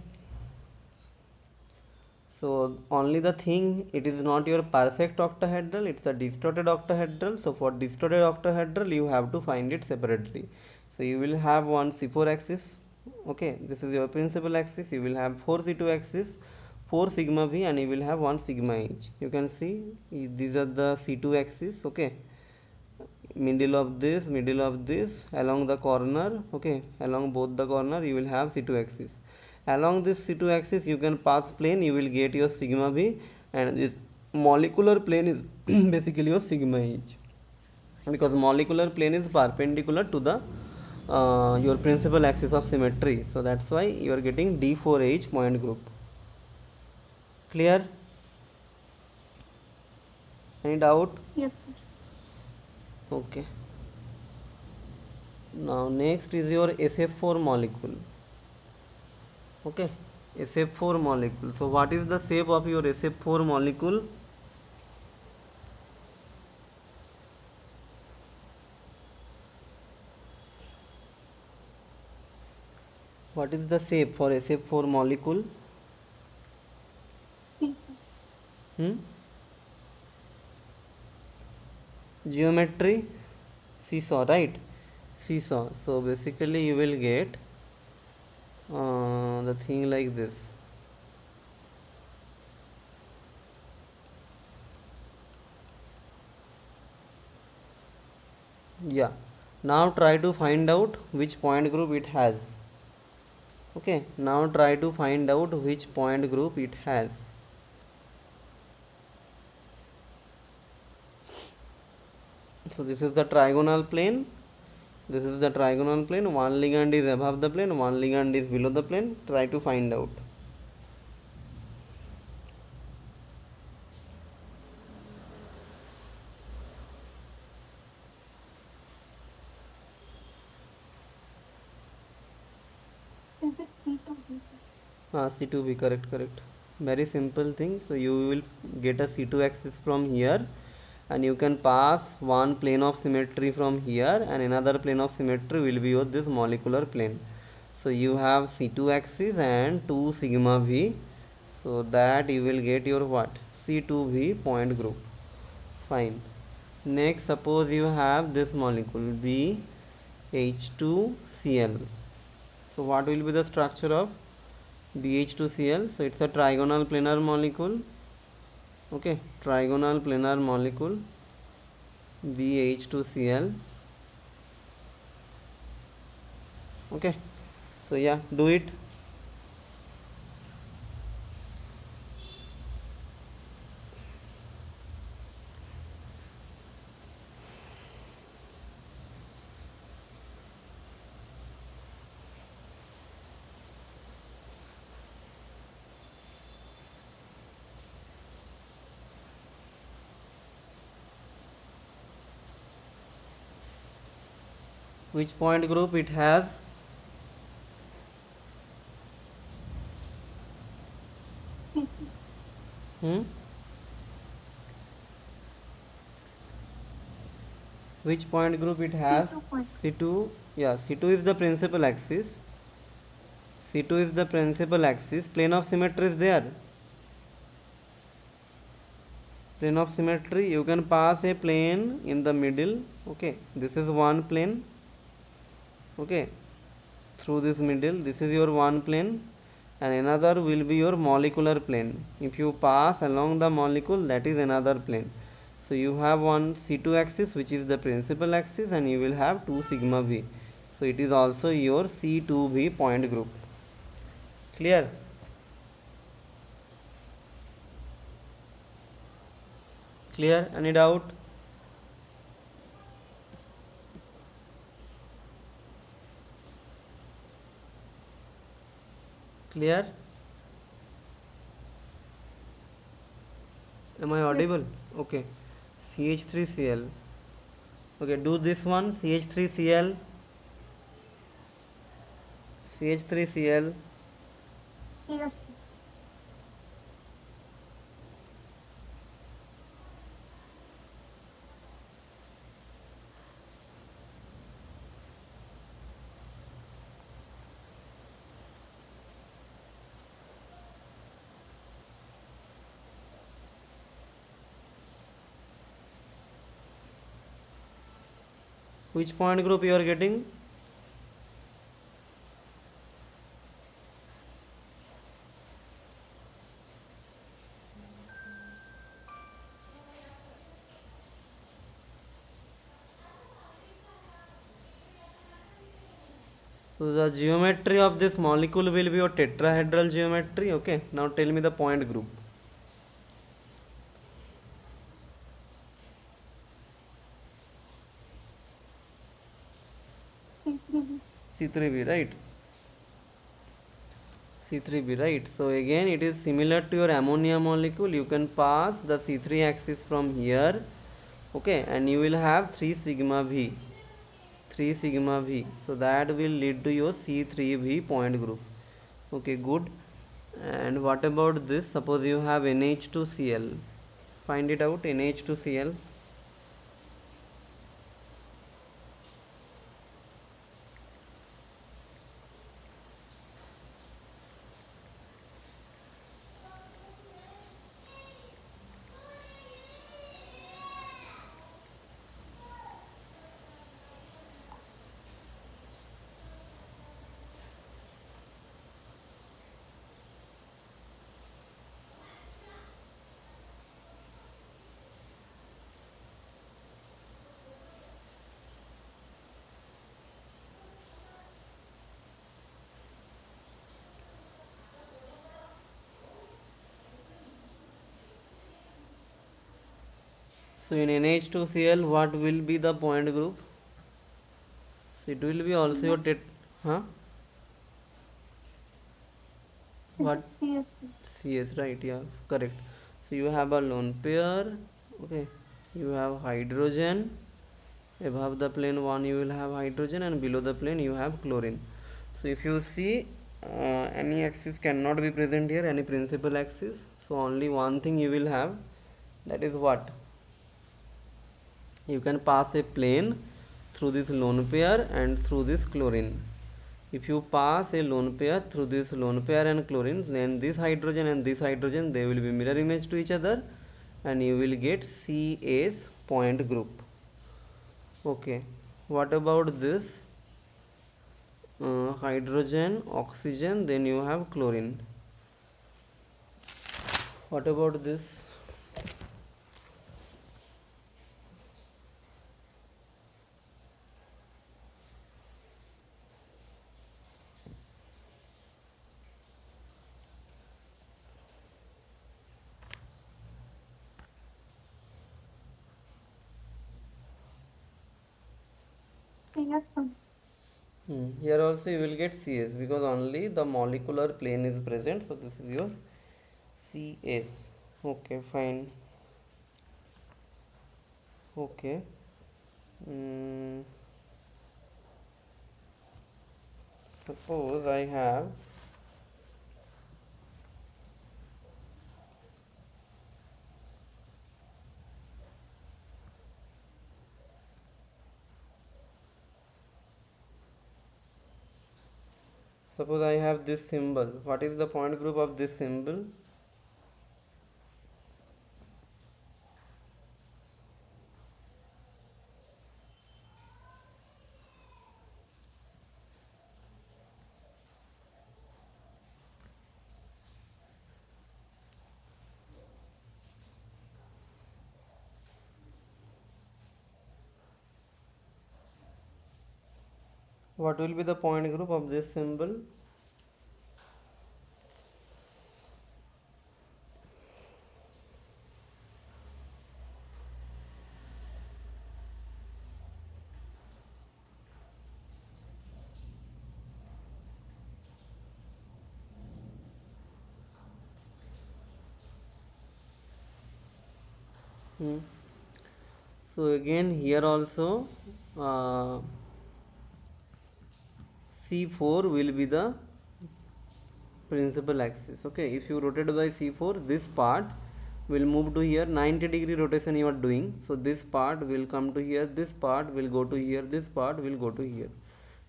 A: so only the thing, it is not your perfect octahedral, it's a distorted octahedral. So for distorted octahedral you have to find it separately. So you will have one C4 axis. Okay, this is your principal axis. You will have 4 C2 axis, 4 sigma V, and you will have 1 sigma H. You can see these are the C2 axis. Okay, middle of this, along the corner. Okay, along both the corner you will have C2 axis. Along this C2 axis you can pass plane, you will get your sigma V, and this molecular plane is basically your sigma H, because molecular plane is perpendicular to the your principal axis of symmetry. So that's why you are getting D4H point group. Clear? Any doubt?
C: Yes, sir.
A: Okay, now next is your SF4 molecule. Okay, SF4 molecule. So what is the shape of your SF4 molecule? What is the shape for SF4 molecule?
C: See, sir.
A: Geometry, seesaw, right? Seesaw. So basically you will get the thing like this. Yeah, now try to find out which point group it has. Okay, now try to find out which point group it has. So this is the trigonal plane. This is the trigonal plane. One ligand is above the plane, one ligand is below the plane. Try to find out.
C: Is it C2B, sir?
A: C2B, correct. Very simple thing. So you will get a C2 axis from here, and you can pass one plane of symmetry from here, and another plane of symmetry will be your this molecular plane. So you have C2 axis and 2 sigma V, so that you will get your what? C2V point group. Fine. Next, suppose you have this molecule BH2Cl. So what will be the structure of BH2Cl? So it's a trigonal planar molecule. Okay, trigonal planar molecule BH2Cl. Okay, so yeah, do it. Which point group it has? Hmm? Which point group it has?
C: C2 point.
A: C2. Yeah, C2 is the principal axis. C2 is the principal axis. Plane of symmetry is there. Plane of symmetry, you can pass a plane in the middle. Okay, this is one plane. Okay, through this middle, this is your one plane, and another will be your molecular plane. If you pass along the molecule, that is another plane. So you have one C2 axis, which is the principal axis, and you will have 2 sigma v. So it is also your C2v point group. Clear? Clear? Any doubt? Clear? Am I audible? Okay. CH3Cl. Okay, do this one. CH3Cl. CH3Cl.
C: Here, sir.
A: Which point group you are getting? So the geometry of this molecule will be your tetrahedral geometry. Okay, now tell me the point group.
C: C3B.
A: C3b, right? C3b, right? So again, it is similar to your ammonia molecule. You can pass the C3 axis from here. Okay, and you will have 3 sigma v. 3 sigma v. So that will lead to your C3v point group. Okay, good. And what about this? Suppose you have NH2Cl. Find it out. NH2Cl. So in NH2Cl, what will be the point group? So it will be also your huh? What?
C: CS, sir.
A: CS, right? Yeah, correct. So you have a lone pair. Okay, you have hydrogen. Above the plane 1 you will have hydrogen, and below the plane you have chlorine. So if you see, any axis cannot be present here, any principal axis. So only one thing you will have, that is what? You can pass a plane through this lone pair and through this chlorine. If you pass a lone pair through this lone pair and chlorine, then this hydrogen and this hydrogen, they will be mirror image to each other, and you will get CS point group. Okay, what about this? hydrogen, oxygen, then you have chlorine. What about this?
C: Yes, sir.
A: Here also you will get CS because only the molecular plane is present. So this is your CS. Okay, fine. Okay. Mm, suppose I have this symbol. What is the point group of this symbol? What will be the point group of this symbol? Hmm. So again here also uh, C4 will be the principal axis. Okay, if you rotate by C4, this part will move to here. 90-degree rotation you are doing, so this part will come to here, this part will go to here, this part will go to here.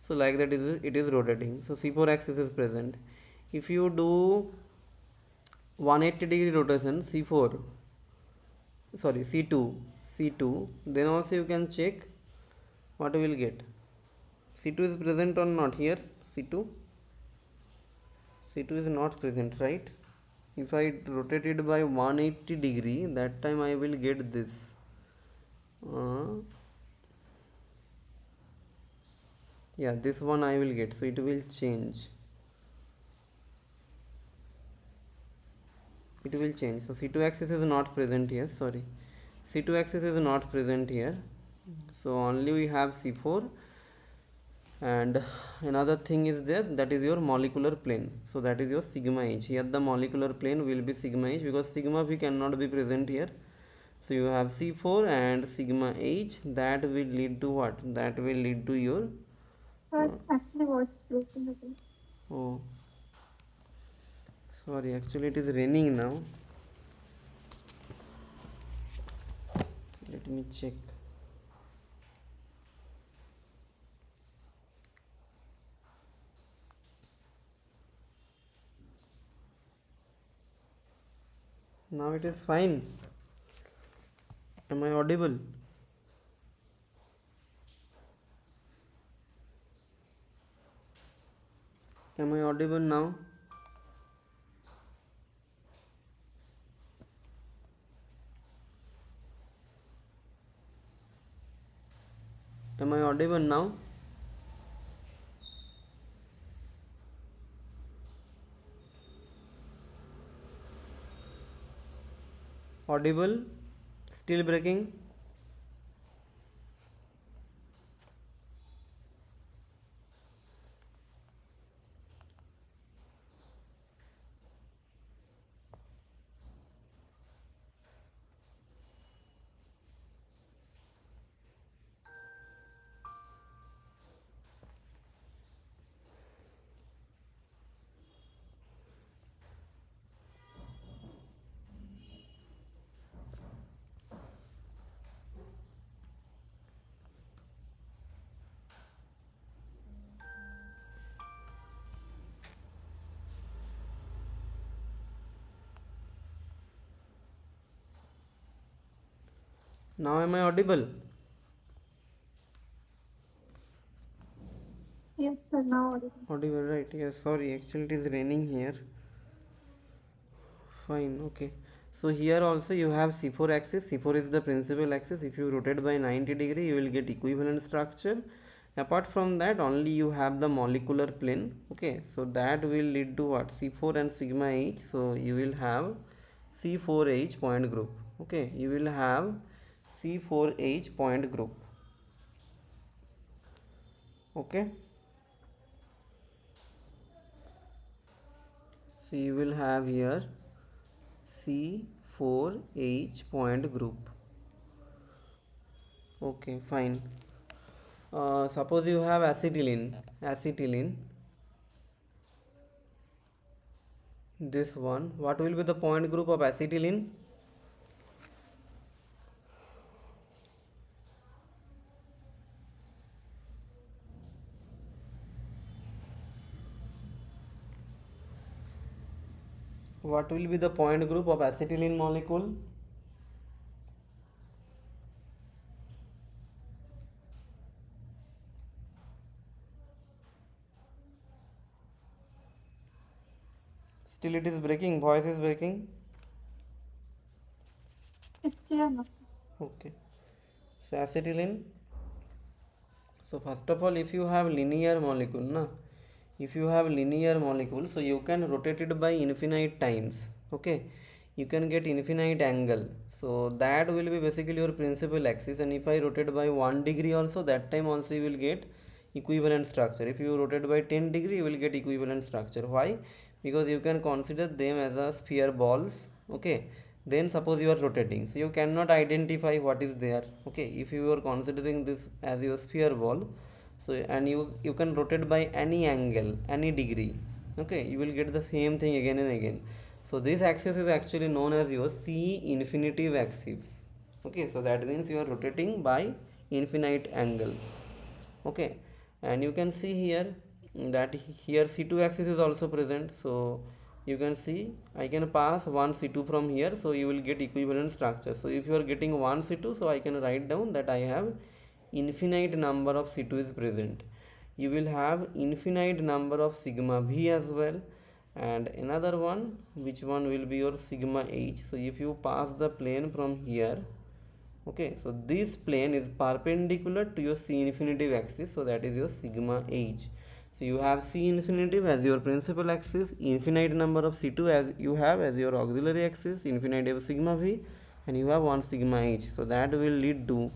A: So like that is it is rotating. So C4 axis is present. If you do 180-degree rotation, C4, sorry, C2, then also you can check what you will get. C2 is present or not here? C2 is not present, right? If I rotate it by 180 degree, that time I will get this. Yeah, this one I will get, so it will change. So C2 axis is not present here, sorry. C2 axis is not present here. So only we have C4. And another thing is this, that is your molecular plane. So that is your sigma h. Here the molecular plane will be sigma h because sigma v cannot be present here. So you have C4 and sigma h. That will lead to what? That will lead to your
C: Actually, voice is broken again.
A: oh, sorry, actually it is raining now. Let me check. Now it is fine. Am I audible? Am I audible now? Am I audible now? Audible? Still breaking? Now am I audible?
C: Yes, sir. Now audible.
A: Audible, right? Yes, sorry, actually it is raining here. Fine, okay. So here also you have C4 axis. C4 is the principal axis. If you rotate by 90 degree, you will get equivalent structure. Apart from that, only you have the molecular plane. Okay, so that will lead to what? C4 and sigma H. So you will have C4H point group. Okay, you will have C4H point group. Okay, so you will have here C4H point group. Okay, fine. Suppose you have acetylene, this one. What will be the point group of acetylene? What will be the point group of acetylene molecule? Still it is breaking, voice is breaking.
C: It's clear now, sir.
A: Okay, so acetylene. So first of all, if you have linear molecule, na, if you have linear molecule, so you can rotate it by infinite times. Okay, you can get infinite angle. So that will be basically your principal axis. And if I rotate by 1 degree also, that time also you will get equivalent structure. If you rotate by 10 degree, you will get equivalent structure. Why? Because you can consider them as a sphere balls. Okay, then suppose you are rotating, so you cannot identify what is there. Okay, if you are considering this as your sphere ball, so and you can rotate by any angle, any degree. Okay, you will get the same thing again and again. So this axis is actually known as your C infinitive axis. Okay, so that means you are rotating by infinite angle. Okay, and you can see here that here C2 axis is also present. So you can see I can pass one C2 from here, so you will get equivalent structure. So if you are getting one C2, so I can write down that I have infinite number of C2 is present. You will have infinite number of sigma V as well, and another one, which one will be your sigma H. So if you pass the plane from here, okay, so this plane is perpendicular to your C infinitive axis, so that is your sigma H. So you have C infinitive as your principal axis, infinite number of C2 as you have as your auxiliary axis, infinitive sigma V, and you have one sigma H. So that will lead to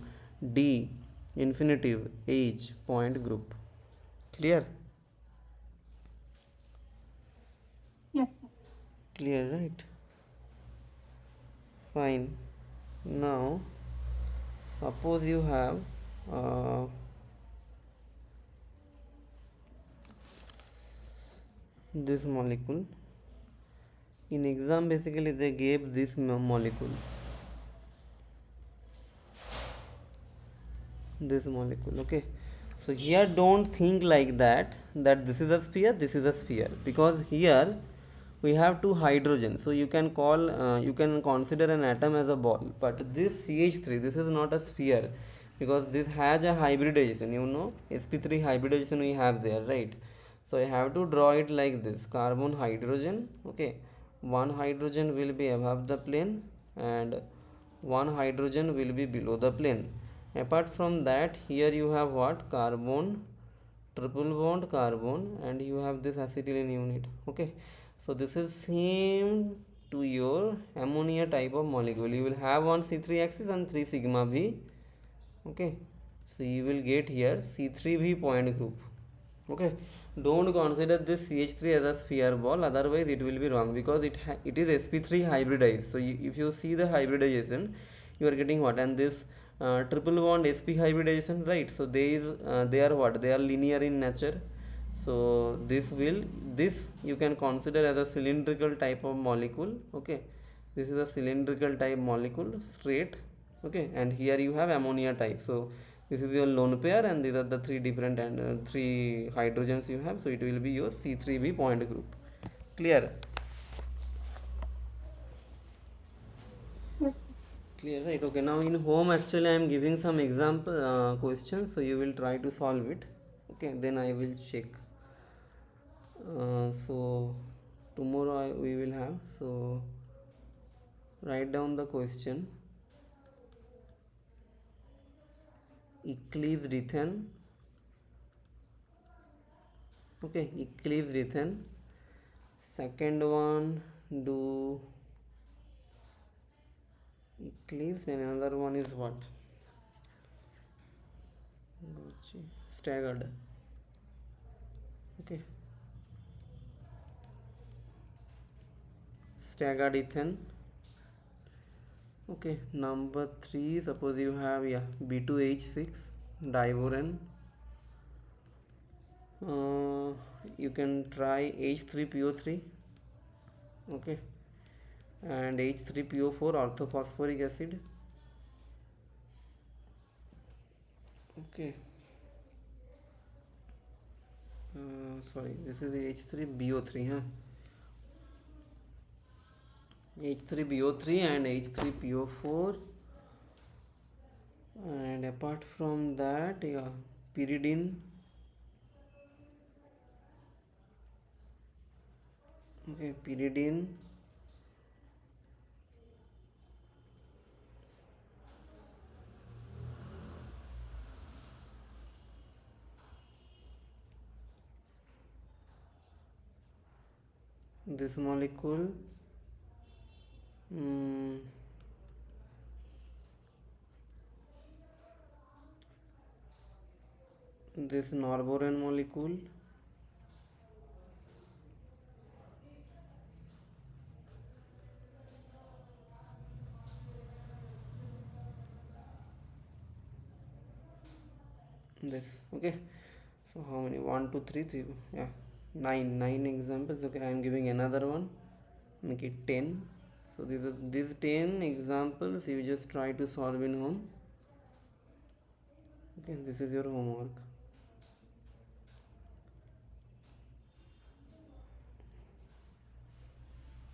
A: D infinitive H point group. Clear?
C: Yes, sir.
A: Clear, right? Fine. Now suppose you have this molecule. In exam basically they gave this molecule, okay. So here don't think like that this is a sphere, this is a sphere, because here we have two hydrogen. So you can call you can consider an atom as a ball, but this CH3, this is not a sphere, because this has a hybridization, sp3 hybridization we have there, right? So I have to draw it like this: carbon hydrogen. Okay, one hydrogen will be above the plane and one hydrogen will be below the plane. Apart from that, here you have what? Carbon, triple bond carbon, and you have this acetylene unit. Okay, so this is same to your ammonia type of molecule. You will have one C3 axis and 3 sigma V. Okay, so you will get here C3V point group. Okay, don't consider this CH3 as a sphere ball, otherwise it will be wrong, because it is sp3 hybridized. So if you see the hybridization, you are getting what? And this triple bond sp hybridization, right? So they are what? They are linear in nature. So this you can consider as a cylindrical type of molecule. Okay, this is a cylindrical type molecule, straight. Okay, and here you have ammonia type. So this is your lone pair, and these are the three different and three hydrogens you have. So it will be your C3V point group. Clear?
C: Yes, sir.
A: Clear, right? Okay, now in home actually I am giving some example questions, so you will try to solve it. Okay, then I will check. So tomorrow we will have. So write down the question. Eclipse Rithan. Okay, Eclipse Rithan. Second one, do Eclipse, and another one is what? Staggered. Okay, staggered Ethan. Okay, number 3, suppose you have, yeah, B2H6 divoran. You can try H3PO3. Okay, and H3PO4 orthophosphoric acid. Okay, sorry, this is H3BO3, huh? H3BO3 and H3PO4, and apart from that, yeah, pyridine. Okay, pyridine. This molecule, mm, this norborane molecule, this. Okay, so how many? 1 2 3 3, yeah, 9 examples. Okay, I am giving another one, make it 10. So these 10 examples you just try to solve in home. Okay, this is your homework.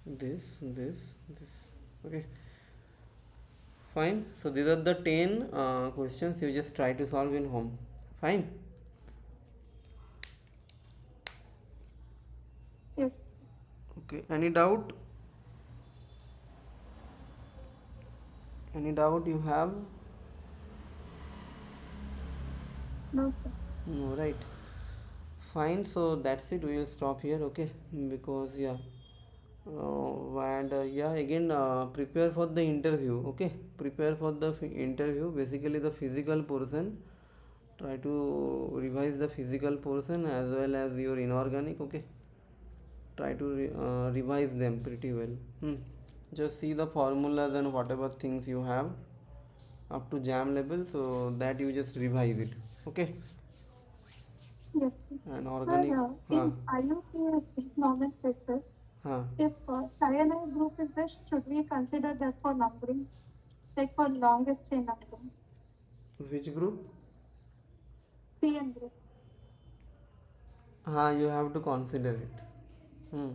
A: This. Okay, fine. So these are the 10 questions you just try to solve in home. Fine.
C: Yes.
A: Okay, any doubt? Any doubt you have?
C: No, sir.
A: No, right. Fine, so that's it. We will stop here, okay? Because, yeah. And yeah, again, prepare for the interview, okay? Prepare for the interview, basically the physical portion. Try to revise the physical portion as well as your inorganic, okay? Try to revise them pretty well. Just see the formulas and whatever things you have up to jam level, so that you just revise it, okay?
C: Yes, sir.
A: And
C: Sir,
A: organic,
C: in IUPAC nomenclature,
A: huh,
C: if cyanide group is there, should we consider that for numbering, like for longest chain numbering?
A: which group?
C: CN group.
A: You have to consider it. Hmm.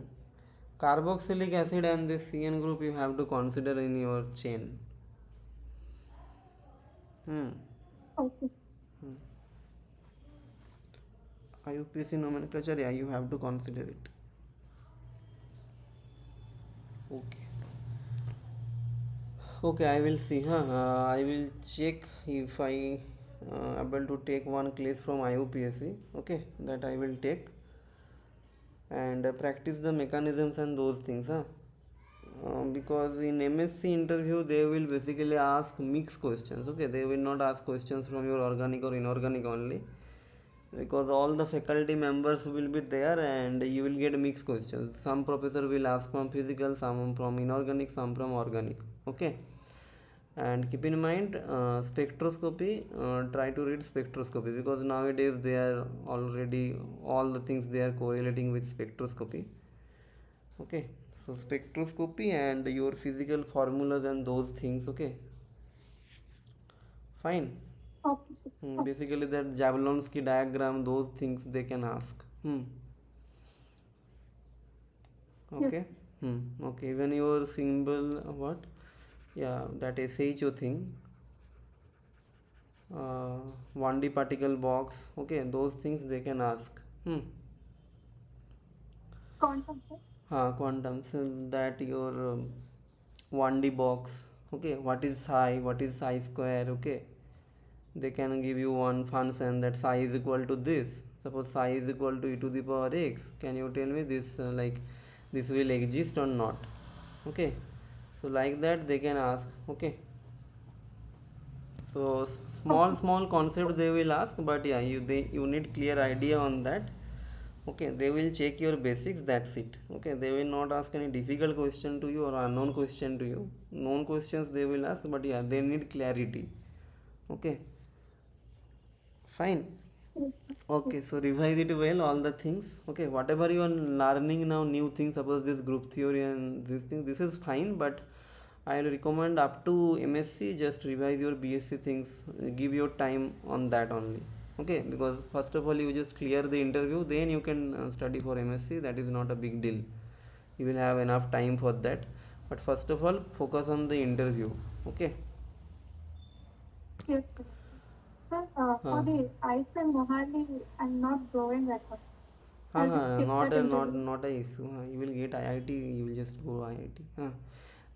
A: Carboxylic acid and this CN group you have to consider in your chain. Hmm.
C: Okay, sir.
A: IUPAC nomenclature, yeah, you have to consider it. Okay. Okay, I will see. I will check if I able to take one class from IUPAC. Okay, that I will take and practice the mechanisms and those things. Because in MSc interview they will basically ask mixed questions. Okay, they will not ask questions from your organic or inorganic only, because all the faculty members will be there and you will get mixed questions. Some professor will ask from physical, some from inorganic, some from organic. Okay, and keep in mind spectroscopy, try to read spectroscopy, because nowadays they are already all the things they are correlating with spectroscopy. Okay, so spectroscopy and your physical formulas and those things. Okay, fine.
C: Okay, sir. Okay.
A: Basically that Jablonski diagram, those things they can ask.
C: Yes.
A: Okay. Okay, when your symbol, what, yeah, that SHO thing, uh, 1D particle box, okay, those things they can ask.
C: Quantum, sir.
A: Quantum, so that your 1D box, okay, what is psi square, okay, they can give you one function that psi is equal to this. Suppose psi is equal to e to the power x, can you tell me this like this will exist or not? Okay, so like that they can ask. Okay, so small concept they will ask, but yeah, you need clear idea on that. Okay, they will check your basics, that's it. Okay, they will not ask any difficult question to you or unknown question to you. Known questions they will ask, but yeah, they need clarity. Okay, fine.
C: Yes, sir.
A: Okay,
C: Yes.
A: so revise it well, all the things. Okay, whatever you are learning now, new things, suppose this group theory and this thing, this is fine, but I will recommend up to MSc, just revise your BSc things, give your time on that only. Okay, because first of all, you just clear the interview, then you can study for MSc, that is not a big deal. You will have enough time for that, but first of all, focus on the interview. Okay.
C: Yes, sir. Yes, sir. Sir,
A: Uh,
C: for the ISM Mohali, I'm not going at all. I'll just skip
A: not
C: that
A: a
C: interview.
A: not a issue. You will get IIT. You will just go IIT.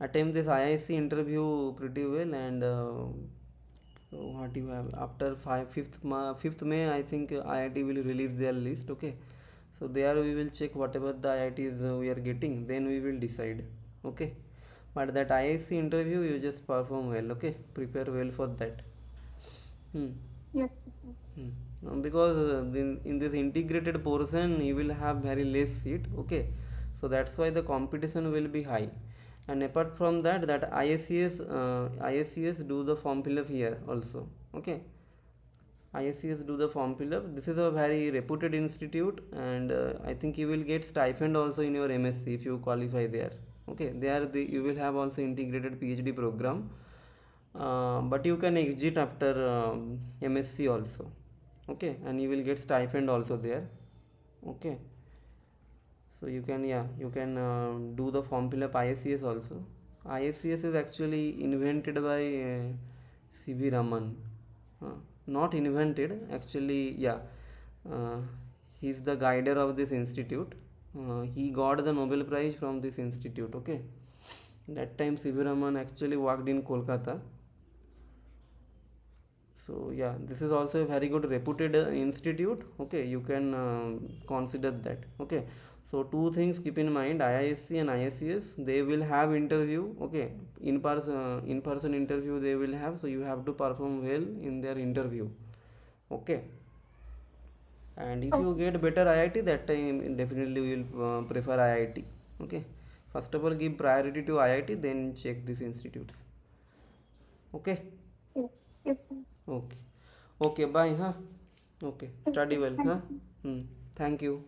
A: Attempt this IIC interview pretty well, and what you have after 5th May, I think IIT will release their list. Okay, so there we will check whatever the IITs we are getting. Then we will decide. Okay, but that IIC interview you just perform well. Okay, prepare well for that. Hmm.
C: Yes, sir. Okay.
A: Because in this integrated portion you will have very less seat. Okay, so that's why the competition will be high. And apart from that, that ISCS do the form fill up here also. Okay, ISCS do the form fill up. This is a very reputed institute, and I think you will get stipend also in your MSc if you qualify there. Okay, there you will have also integrated PhD program, but you can exit after MSc also. Okay, and you will get stipend also there. Okay, so you can, yeah, you can do the form fill up ISCS also. ISCS is actually invented by CV Raman. Not invented, actually, yeah. uh, he's the guider of this institute. He got the Nobel Prize from this institute. Okay, that time CV Raman actually worked in Kolkata. So yeah, this is also a very good reputed institute. Okay, you can consider that. Okay, so two things keep in mind: IISc and ISCS, they will have interview. Okay, in person interview they will have, so you have to perform well in their interview. Okay, and if you
C: Okay, sir.
A: get better IIT, that time definitely we will prefer IIT. Okay, first of all give priority to IIT, then check these institutes. Okay.
C: Yes. Yes, sir. Yes.
A: Okay. Okay, bye, huh? Okay. Study
C: Okay.
A: well,
C: Thank
A: huh?
C: you.
A: Thank you.